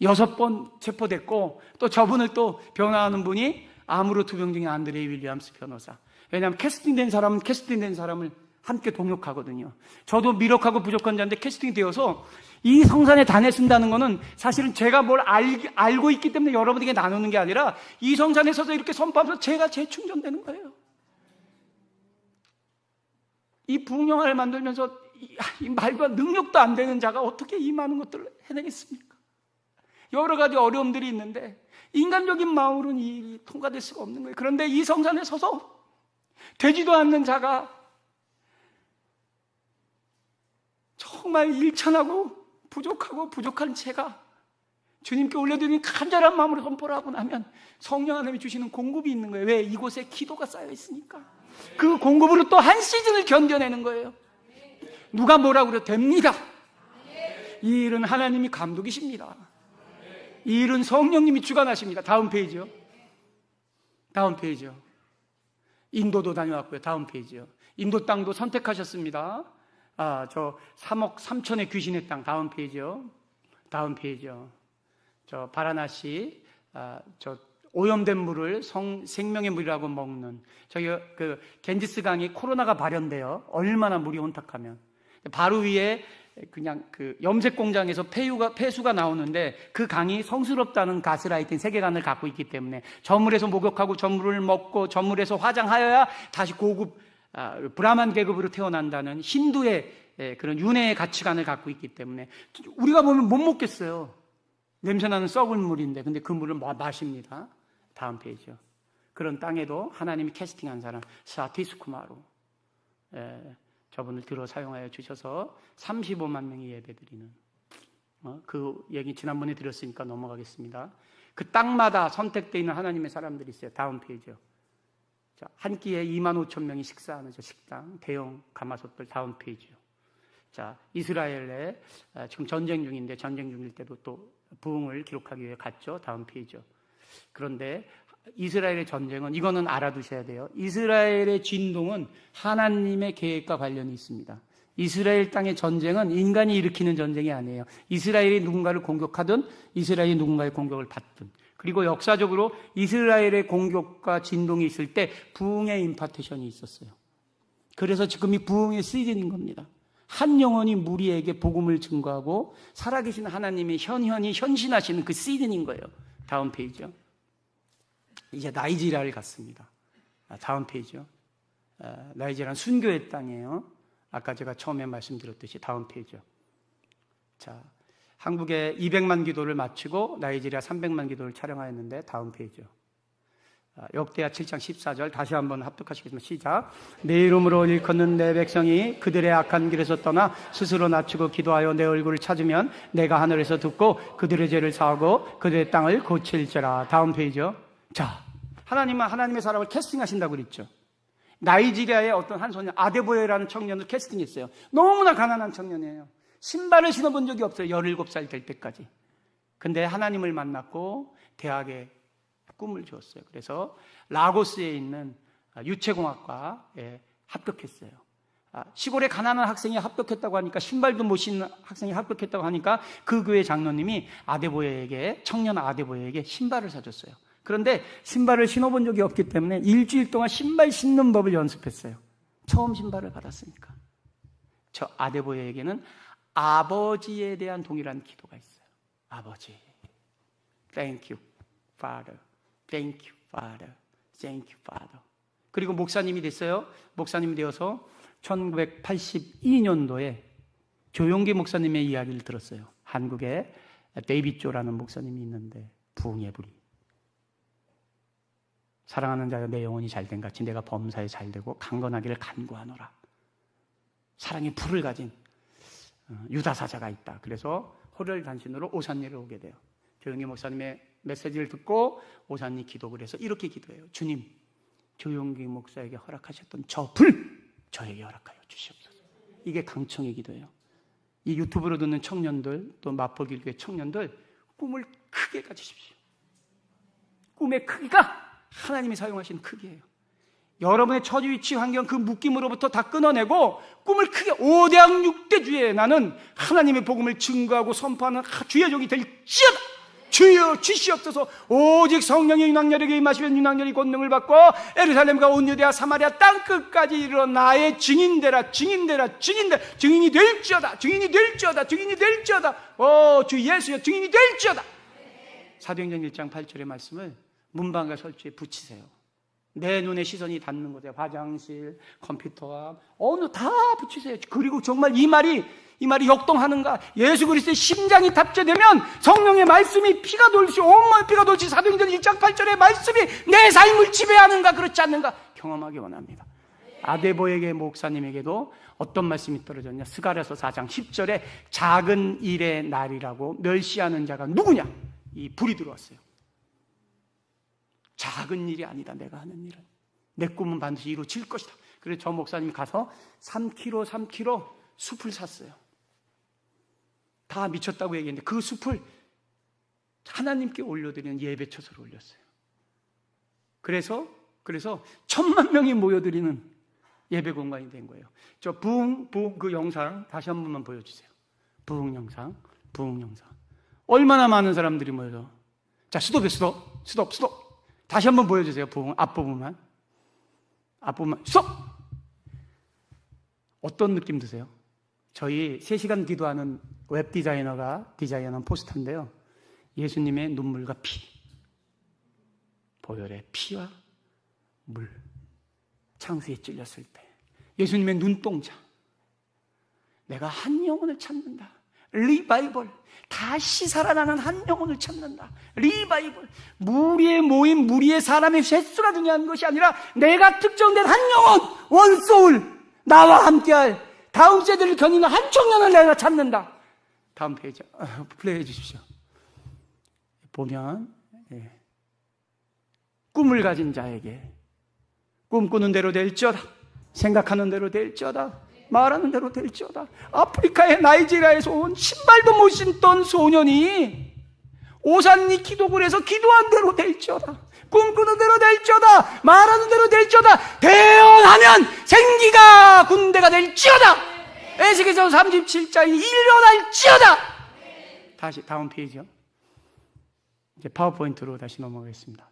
6번 체포됐고, 또 저분을 또 변호하는 분이 암으로 투병 중인 안드레 윌리엄스 변호사. 왜냐하면 캐스팅된 사람은 캐스팅된 사람을 함께 동역하거든요. 저도 미력하고 부족한 자인데 캐스팅이 되어서 이 성산에 단에 쓴다는 거는 사실은 제가 뭘 알고 있기 때문에 여러분에게 나누는 게 아니라 이 성산에 서서 이렇게 선포하면서 제가 재충전되는 거예요. 이 부흥영화를 만들면서 이 말과 능력도 안 되는 자가 어떻게 이 많은 것들을 해내겠습니까? 여러 가지 어려움들이 있는데 인간적인 마음으로는 이 일이 통과될 수가 없는 거예요. 그런데 이 성산에 서서 되지도 않는 자가 정말 일천하고 부족하고 부족한 제가 주님께 올려드리는 간절한 마음으로 선포를 하고 나면 성령 하나님이 주시는 공급이 있는 거예요. 왜? 이곳에 기도가 쌓여 있으니까. 그 공급으로 또 한 시즌을 견뎌내는 거예요. 누가 뭐라고 그래도 됩니다. 이 일은 하나님이 감독이십니다. 이 일은 성령님이 주관하십니다. 다음 페이지요. 다음 페이지요. 인도도 다녀왔고요. 다음 페이지요. 인도 땅도 선택하셨습니다. 저 3억 3천의 귀신의 땅. 다음 페이지요. 다음 페이지요. 저 바라나시, 저 오염된 물을 생명의 물이라고 먹는 저기 그 겐지스 강이 코로나가 발현돼요. 얼마나 물이 혼탁하면 바로 위에 그냥 그 염색 공장에서 폐수가 나오는데 그 강이 성스럽다는 가스라이팅 세계관을 갖고 있기 때문에 저 물에서 목욕하고 저 물을 먹고 저 물에서 화장하여야 다시 고급 브라만 계급으로 태어난다는 힌두의 그런 윤회의 가치관을 갖고 있기 때문에 우리가 보면 못 먹겠어요. 냄새나는 썩은 물인데 근데 그 물을 마십니다. 다음 페이지요. 그런 땅에도 하나님이 캐스팅한 사람 사티스쿠마로 저분을 들어 사용하여 주셔서 35만 명이 예배드리는 그 얘기 지난번에 드렸으니까 넘어가겠습니다. 그 땅마다 선택되어 있는 하나님의 사람들이 있어요. 다음 페이지요. 자, 한 끼에 2만 5천 명이 식사하는 저 식당 대형 가마솥들. 다음 페이지요. 자, 이스라엘에 지금 전쟁 중인데 전쟁 중일 때도 또 부흥을 기록하기 위해 갔죠. 다음 페이지요. 그런데 이스라엘의 전쟁은 이거는 알아두셔야 돼요. 이스라엘의 진동은 하나님의 계획과 관련이 있습니다. 이스라엘 땅의 전쟁은 인간이 일으키는 전쟁이 아니에요. 이스라엘이 누군가를 공격하든 이스라엘이 누군가의 공격을 받든. 그리고 역사적으로 이스라엘의 공격과 진동이 있을 때 부흥의 임파테이션이 있었어요. 그래서 지금 이 부흥의 시즌인 겁니다. 한 영혼이 무리에게 복음을 증거하고 살아계신 하나님의 현현이 현신하시는 그 시즌인 거예요. 다음 페이지요. 이제 나이지리아를 갔습니다. 다음 페이지요. 나이지리아는 순교의 땅이에요. 아까 제가 처음에 말씀드렸듯이. 다음 페이지요. 자, 한국에 200만 기도를 마치고 나이지리아 300만 기도를 촬영하였는데 다음 페이지요. 역대하 7장 14절 다시 한번 합독하시겠습니다. 시작. 내 이름으로 일컫는 내 백성이 그들의 악한 길에서 떠나 스스로 낮추고 기도하여 내 얼굴을 찾으면 내가 하늘에서 듣고 그들의 죄를 사하고 그들의 땅을 고칠지라. 다음 페이지요. 자, 하나님은 하나님의 사람을 캐스팅하신다고 그랬죠. 나이지리아의 어떤 한 소년 아데보에라는 청년을 캐스팅했어요. 너무나 가난한 청년이에요. 신발을 신어본 적이 없어요. 17살 될 때까지. 근데 하나님을 만났고 대학에 꿈을 주었어요. 그래서 라고스에 있는 유체공학과에 합격했어요. 시골에 가난한 학생이 합격했다고 하니까 신발도 못 신는 학생이 합격했다고 하니까 그 교회 장로님이 청년 아데보에에게 신발을 사줬어요. 그런데 신발을 신어본 적이 없기 때문에 일주일 동안 신발 신는 법을 연습했어요. 처음 신발을 받았으니까. 저 아데보에에게는 아버지에 대한 동일한 기도가 있어요. 아버지, Thank you, Father. Thank you, Father. Thank you, Father. 그리고 목사님이 됐어요. 목사님이 되어서 1982년도에 조용기 목사님의 이야기를 들었어요. 한국에 데이빗 조라는 목사님이 있는데 부흥의 불이. 사랑하는 자여 내 영혼이 잘된 같이 내가 범사에 잘되고 강건하기를 간구하노라. 사랑의 불을 가진 유다 사자가 있다. 그래서 호를 단신으로 오산리를 오게 돼요. 조용기 목사님의 메시지를 듣고 오산리 기도를 해서 이렇게 기도해요. 주님, 조용기 목사에게 허락하셨던 저 불 저에게 허락하여 주시옵소서. 이게 강청의 기도예요. 이 유튜브로 듣는 청년들 또 마포길교의 청년들 꿈을 크게 가지십시오. 꿈의 크기가 하나님이 사용하신 크기예요. 여러분의 처지 위치 환경 그 묶임으로부터 다 끊어내고 꿈을 크게 5대학 6대주에 나는 하나님의 복음을 증거하고 선포하는 주의 종이 될지어다. 주여 주시옵소서. 오직 성령의 윤학열에게 임하시면 윤학열이 권능을 받고 예루살렘과 온 유대와 사마리아 땅끝까지 이르러 나의 증인되라. 증인이 될지어다. 주 예수여 증인이 될지어다. 사도행전 1장 8절의 말씀을 문방과 설주에 붙이세요. 내 눈에 시선이 닿는 곳에 화장실, 컴퓨터와 어느 다 붙이세요. 그리고 정말 이 말이 역동하는가? 예수 그리스도의 심장이 탑재되면 성령의 말씀이 피가 돌듯이 온몸에 피가 돌듯이 사도행전 1장 8절의 말씀이 내 삶을 지배하는가 그렇지 않는가 경험하기 원합니다. 아데보에게 목사님에게도 어떤 말씀이 떨어졌냐? 스가랴서 4장 10절에 작은 일의 날이라고 멸시하는 자가 누구냐? 이 불이 들어왔어요. 작은 일이 아니다. 내가 하는 일은 내 꿈은 반드시 이루어질 것이다. 그래서 저 목사님이 가서 3kg 숲을 샀어요. 다 미쳤다고 얘기했는데 그 숲을 하나님께 올려드리는 예배처소로 올렸어요. 그래서 1,000만 명이 모여드리는 예배 공간이 된 거예요. 저 부흥 그 영상 다시 한 번만 보여주세요. 부흥 영상. 얼마나 많은 사람들이 모여서 자 스톱. 다시 한번 보여주세요. 부흥 앞부분만 스톱. 어떤 느낌 드세요? 저희 3시간 기도하는 웹 디자이너가 디자인한 포스터인데요. 예수님의 눈물과 피, 보혈의 피와 물, 창수에 찔렸을 때 예수님의 눈동자, 내가 한 영혼을 찾는다. 리바이벌, 다시 살아나는 한 영혼을 찾는다. 리바이벌, 무리의 모임, 무리의 사람의 횟수가 중요한 것이 아니라 내가 특정된 한 영혼, 원소울, 나와 함께할 다음 세대를 견인한 한 청년을 내가 찾는다. 다음 페이지 플레이해 주십시오. 보면 꿈을 가진 자에게 꿈꾸는 대로 될지어다. 생각하는 대로 될지어다. 말하는 대로 될지어다. 아프리카의 나이지리아에서 온 신발도 못 신던 소년이 오산리 기도굴에서 기도한 대로 될지어다. 꿈꾸는 대로 될지어다. 말하는 대로 될지어다. 대언하면 생기가 군대가 될지어다. 에스겔서 37장이 일어날지어다. 다시 다음 페이지요. 이제 파워포인트로 다시 넘어가겠습니다.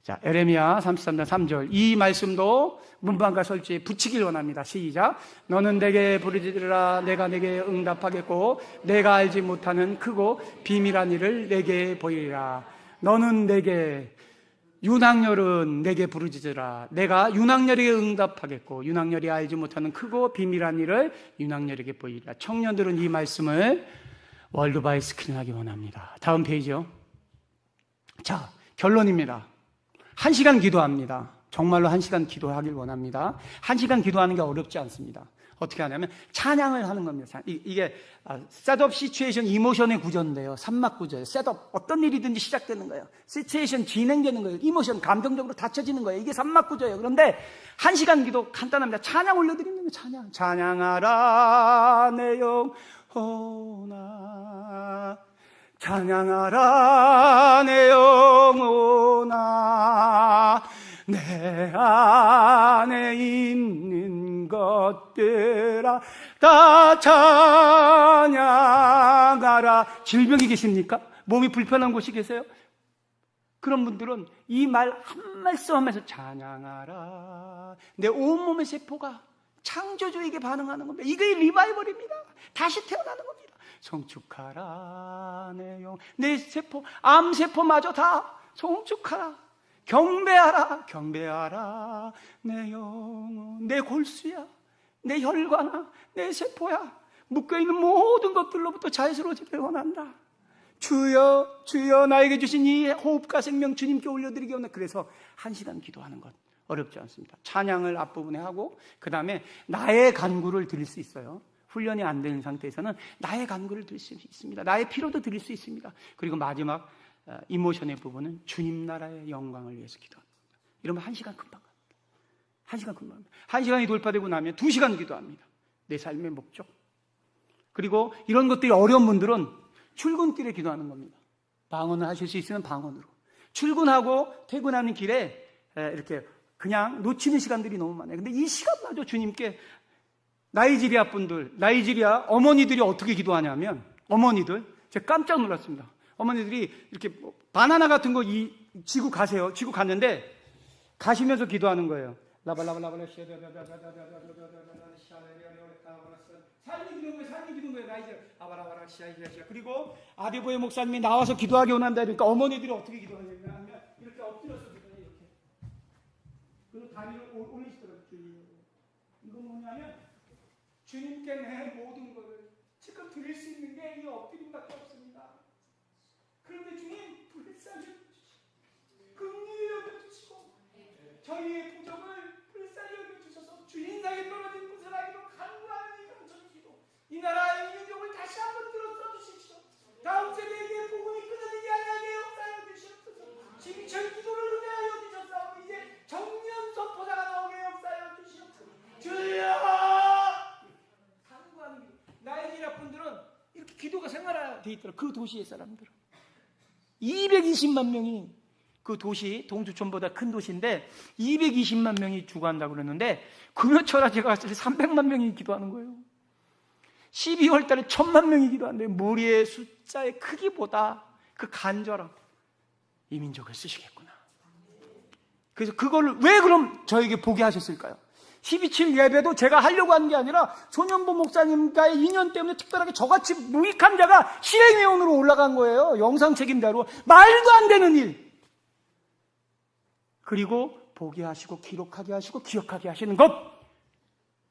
자, 에레미야 33장 3절. 이 말씀도 문방과 설주에 붙이길 원합니다. 시작. 너는 내게 부르짖으라. 내가 내게 응답하겠고 내가 알지 못하는 크고 비밀한 일을 내게 보이리라. 너는 내게, 윤학열은 내게 부르짖으라. 내가 윤학열에게 응답하겠고 윤학열이 알지 못하는 크고 비밀한 일을 윤학열에게 보이리라. 청년들은 이 말씀을 월드바이 스크린하기 원합니다. 다음 페이지요. 자, 결론입니다. 1시간 기도합니다. 정말로 1시간 기도하길 원합니다. 1시간 기도하는 게 어렵지 않습니다. 어떻게 하냐면 찬양을 하는 겁니다. 이게 셋업, 시츄에이션, 이모션의 구조인데요. 3막 구조예요. 셋업, 어떤 일이든지 시작되는 거예요. 시츄에이션, 진행되는 거예요. 이모션, 감정적으로 닫혀지는 거예요. 이게 3막 구조예요. 그런데 1시간 기도 간단합니다. 찬양 올려드리는 거예요. 찬양하라 내 영혼아, 찬양하라 내 영혼아, 내 안에 있는 것들아 다 찬양하라. 질병이 계십니까? 몸이 불편한 곳이 계세요? 그런 분들은 이 말 한 말씀 하면서 찬양하라. 내 온몸의 세포가 창조주에게 반응하는 겁니다. 이게 리바이벌입니다. 다시 태어나는 겁니다. 성축하라 내 영, 내 세포, 암세포마저 다 성축하라. 경배하라 내 영혼, 내 골수야, 내 혈관아, 내 세포야. 묶여있는 모든 것들로부터 자유스러워지길 원한다. 주여 주여 나에게 주신 이 호흡과 생명 주님께 올려드리기 원합니다. 그래서 1시간 기도하는 것 어렵지 않습니다. 찬양을 앞부분에 하고 그 다음에 나의 간구를 드릴 수 있어요. 훈련이 안 되는 상태에서는 나의 간구를 드릴 수 있습니다. 나의 피로도 드릴 수 있습니다. 그리고 마지막 이모션의 부분은 주님 나라의 영광을 위해서 기도합니다. 이러면 1시간 금방 갑니다. 1시간 금방 갑니다. 1시간이 돌파되고 나면 2시간 기도합니다. 내 삶의 목적. 그리고 이런 것들이 어려운 분들은 출근길에 기도하는 겁니다. 방언을 하실 수 있으면 방언으로. 출근하고 퇴근하는 길에 이렇게 그냥 놓치는 시간들이 너무 많아요. 근데 이 시간마저 주님께, 나이지리아 분들, 나이지리아 어머니들이 어떻게 기도하냐면, 어머니들, 제가 깜짝 놀랐습니다. 어머니들이 이렇게 바나나 같은 거 지고 가세요. 지고 갔는데 가시면서 기도하는 거예요. 라발라발라발라 삶이 기도인 거예요. 나이제 아바라바라 시아시아시아. 그리고 아데보의 목사님이 나와서 기도하기 원한다. 그러니까 어머니들이 어떻게 기도하냐면 이렇게 엎드려서 기도해요. 이렇게. 그리고 다리를 올리시더라고요. 이건 뭐냐면 주님께 내 모든 것을 지금 드릴 수 있는 게 이 엎드림밖에 없습니다. 그런데 주님 불쌍히 여겨주시고 긍휼히 여겨주시고 저희의 부족을 불쌍히 여겨주셔서 주인상에 떨어진 무사라기로 간구하는 이 감정기도 이 나라의 민족을 다시 한번 들어서 주십시오. 다음 세대에게 복음이 끊어지지 않게 역사하여 주시옵소서. 지금처럼 기도를 은혜하여 주셨사오니 이제 정년 선포자가 나오게 역사하여 주시옵소서. 주여! 나의 지라분들은 이렇게 기도가 생활화되어 있더라. 그 도시의 사람들은 220만 명이 그 도시 동두천보다 큰 도시인데 220만 명이 주거한다고 그러는데 금요철에 제가 봤을 때 300만 명이 기도하는 거예요. 12월 달에 1000만 명이 기도하는데 무리의 숫자의 크기보다 그 간절함, 이 민족을 쓰시겠구나. 그래서 그걸 왜 그럼 저에게 보게 하셨을까요? 12.7 예배도 제가 하려고 하는 게 아니라 손현보 목사님과의 인연 때문에 특별하게 저같이 무익한 자가 실행위원으로 올라간 거예요. 영상 책임자로. 말도 안 되는 일. 그리고 보게 하시고 기록하게 하시고 기억하게 하시는 것.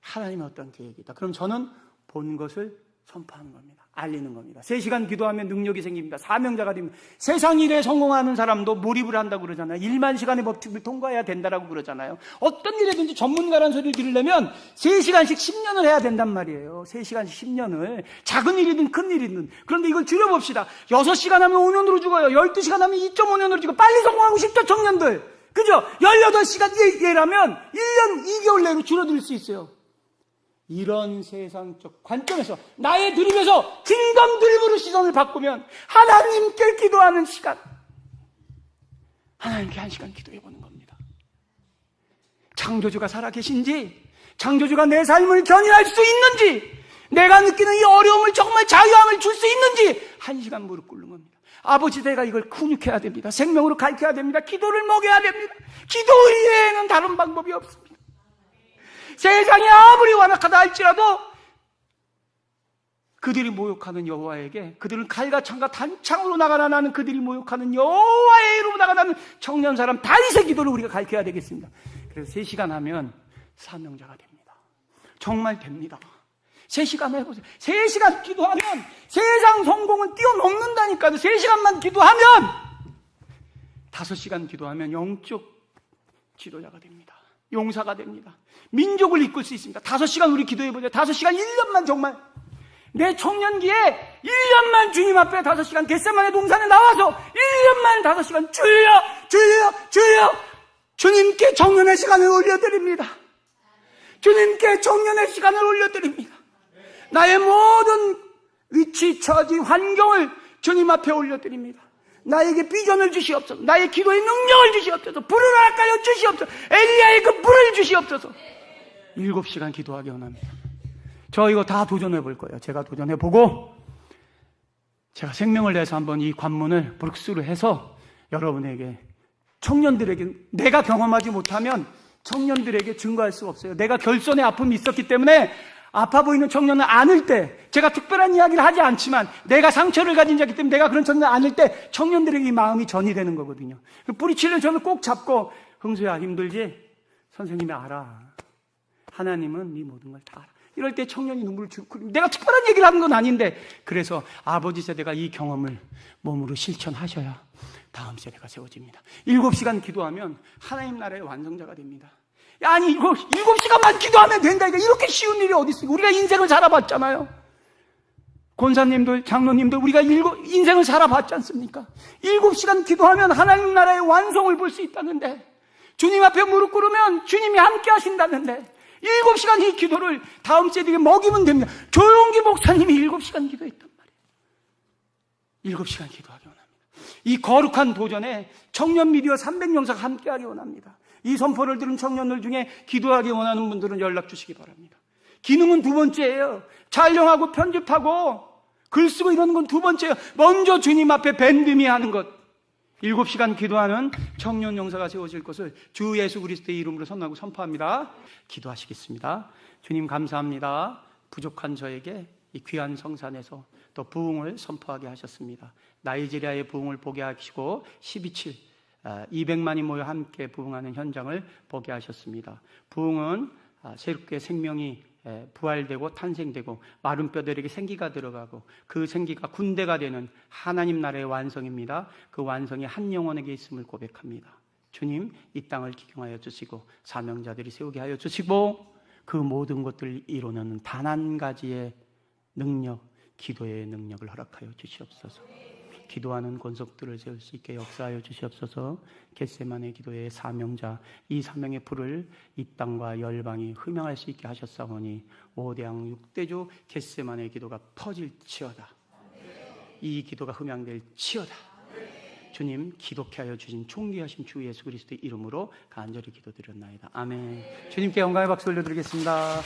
하나님의 어떤 계획이다. 그럼 저는 본 것을 선포하는 겁니다. 알리는 겁니다. 3시간 기도하면 능력이 생깁니다. 사명자가 됩니다. 세상 일에 성공하는 사람도 몰입을 한다고 그러잖아요. 1만 시간의 법칙을 통과해야 된다고 그러잖아요. 어떤 일이든지 전문가라는 소리를 들으려면 3시간씩 10년을 해야 된단 말이에요. 3시간씩 10년을. 작은 일이든 큰 일이든. 그런데 이걸 줄여봅시다. 6시간 하면 5년으로 죽어요. 12시간 하면 2.5년으로 죽어요. 빨리 성공하고 싶죠, 청년들. 그죠? 18시간 일하면 1년 2개월 내로 줄어들 수 있어요. 이런 세상적 관점에서 나의 드림에서 킹덤 드림으로 시선을 바꾸면 하나님께 기도하는 시간, 하나님께 1시간 기도해보는 겁니다. 창조주가 살아계신지, 창조주가 내 삶을 견인할 수 있는지, 내가 느끼는 이 어려움을 정말 자유함을 줄 수 있는지 1시간 무릎 꿇는 겁니다. 아버지, 내가 이걸 훈육해야 됩니다. 생명으로 가르쳐야 됩니다. 기도를 먹여야 됩니다. 기도 이외에는 다른 방법이 없습니다. 세상이 아무리 완악하다 할지라도 그들이 모욕하는 여호와에게, 그들은 칼과 창과 단창으로 나가나는 그들이 모욕하는 여호와의 이름으로 나가나는 청년 사람 다윗의 기도를 우리가 가르쳐야 되겠습니다. 그래서 3시간 하면 사명자가 됩니다. 정말 됩니다. 3시간 해보세요. 3시간 기도하면 세상 성공은 뛰어넘는다니까요. 3시간만 기도하면, 5시간 기도하면 영적 지도자가 됩니다. 용사가 됩니다. 민족을 이끌 수 있습니다. 5시간 우리 기도해보세요. 5시간 1년만 정말 내 청년기에 1년만 주님 앞에 5시간 겟세마네 동산에 나와서 1년만 5시간 주여 주여 주여 주님께 청년의 시간을 올려드립니다. 주님께 청년의 시간을 올려드립니다. 나의 모든 위치, 처지, 환경을 주님 앞에 올려드립니다. 나에게 비전을 주시옵소서. 나의 기도의 능력을 주시옵소서. 불을 할까요 주시옵소서. 엘리야의 그 불을 주시옵소서. 7시간 기도하기 원합니다. 저 이거 다 도전해 볼 거예요. 제가 도전해 보고 제가 생명을 내서 한번 이 관문을 브룩스로 해서 여러분에게, 청년들에게, 내가 경험하지 못하면 청년들에게 증거할 수가 없어요. 내가 결손의 아픔이 있었기 때문에 아파 보이는 청년을 안을 때, 제가 특별한 이야기를 하지 않지만 내가 상처를 가진 자이기 때문에 내가 그런 청년을 안을 때 청년들에게 이 마음이 전이 되는 거거든요. 뿌리치는 저는 꼭 잡고, 흥수야 힘들지? 선생님이 알아. 하나님은 네 모든 걸 다 알아. 이럴 때 청년이 눈물을 주고, 내가 특별한 얘기를 하는 건 아닌데, 그래서 아버지 세대가 이 경험을 몸으로 실천하셔야 다음 세대가 세워집니다. 7시간 기도하면 하나님 나라의 완성자가 됩니다. 아니, 이거 7시간만 기도하면 된다. 이렇게 쉬운 일이 어디 있습니까? 우리가 인생을 살아봤잖아요. 권사님들, 장로님들, 우리가 인생을 살아봤지 않습니까? 7시간 기도하면 하나님 나라의 완성을 볼 수 있다는데, 주님 앞에 무릎 꿇으면 주님이 함께 하신다는데, 7시간 이 기도를 다음 세대에게 먹이면 됩니다. 조용기 목사님이 7시간 기도했단 말이에요. 7시간 기도하기 원합니다. 이 거룩한 도전에 청년 미디어 300명사가 함께하기 원합니다. 이 선포를 들은 청년들 중에 기도하기 원하는 분들은 연락 주시기 바랍니다. 기능은 2번째예요. 촬영하고 편집하고 글 쓰고 이러는 건 두 번째예요. 먼저 주님 앞에 밴드미 하는 것. 7시간 기도하는 청년 용사가 세워질 것을 주 예수 그리스도의 이름으로 선언하고 선포합니다. 기도하시겠습니다. 주님 감사합니다. 부족한 저에게 이 귀한 성산에서 또 부흥을 선포하게 하셨습니다. 나이지리아의 부흥을 보게 하시고 12.7 200만이 모여 함께 부흥하는 현장을 보게 하셨습니다. 부흥은 새롭게 생명이 부활되고 탄생되고 마른 뼈들에게 생기가 들어가고 그 생기가 군대가 되는 하나님 나라의 완성입니다. 그 완성이 한 영혼에게 있음을 고백합니다. 주님, 이 땅을 기경하여 주시고 사명자들이 세우게 하여 주시고 그 모든 것들을 이루는 단 한 가지의 능력, 기도의 능력을 허락하여 주시옵소서. 기도하는 권속들을 세울 수 있게 역사하여 주시옵소서. 겟세마네 기도의 사명자, 이 사명의 불을 이 땅과 열방이 흠양할 수 있게 하셨사오니 5대왕 6대조 겟세마네 기도가 퍼질지어다. 이 기도가 흠양될지어다. 주님, 기독케 하여 주신 존귀하신 주 예수 그리스도의 이름으로 간절히 기도드렸나이다. 아멘. 주님께 영광의 박수 올려드리겠습니다.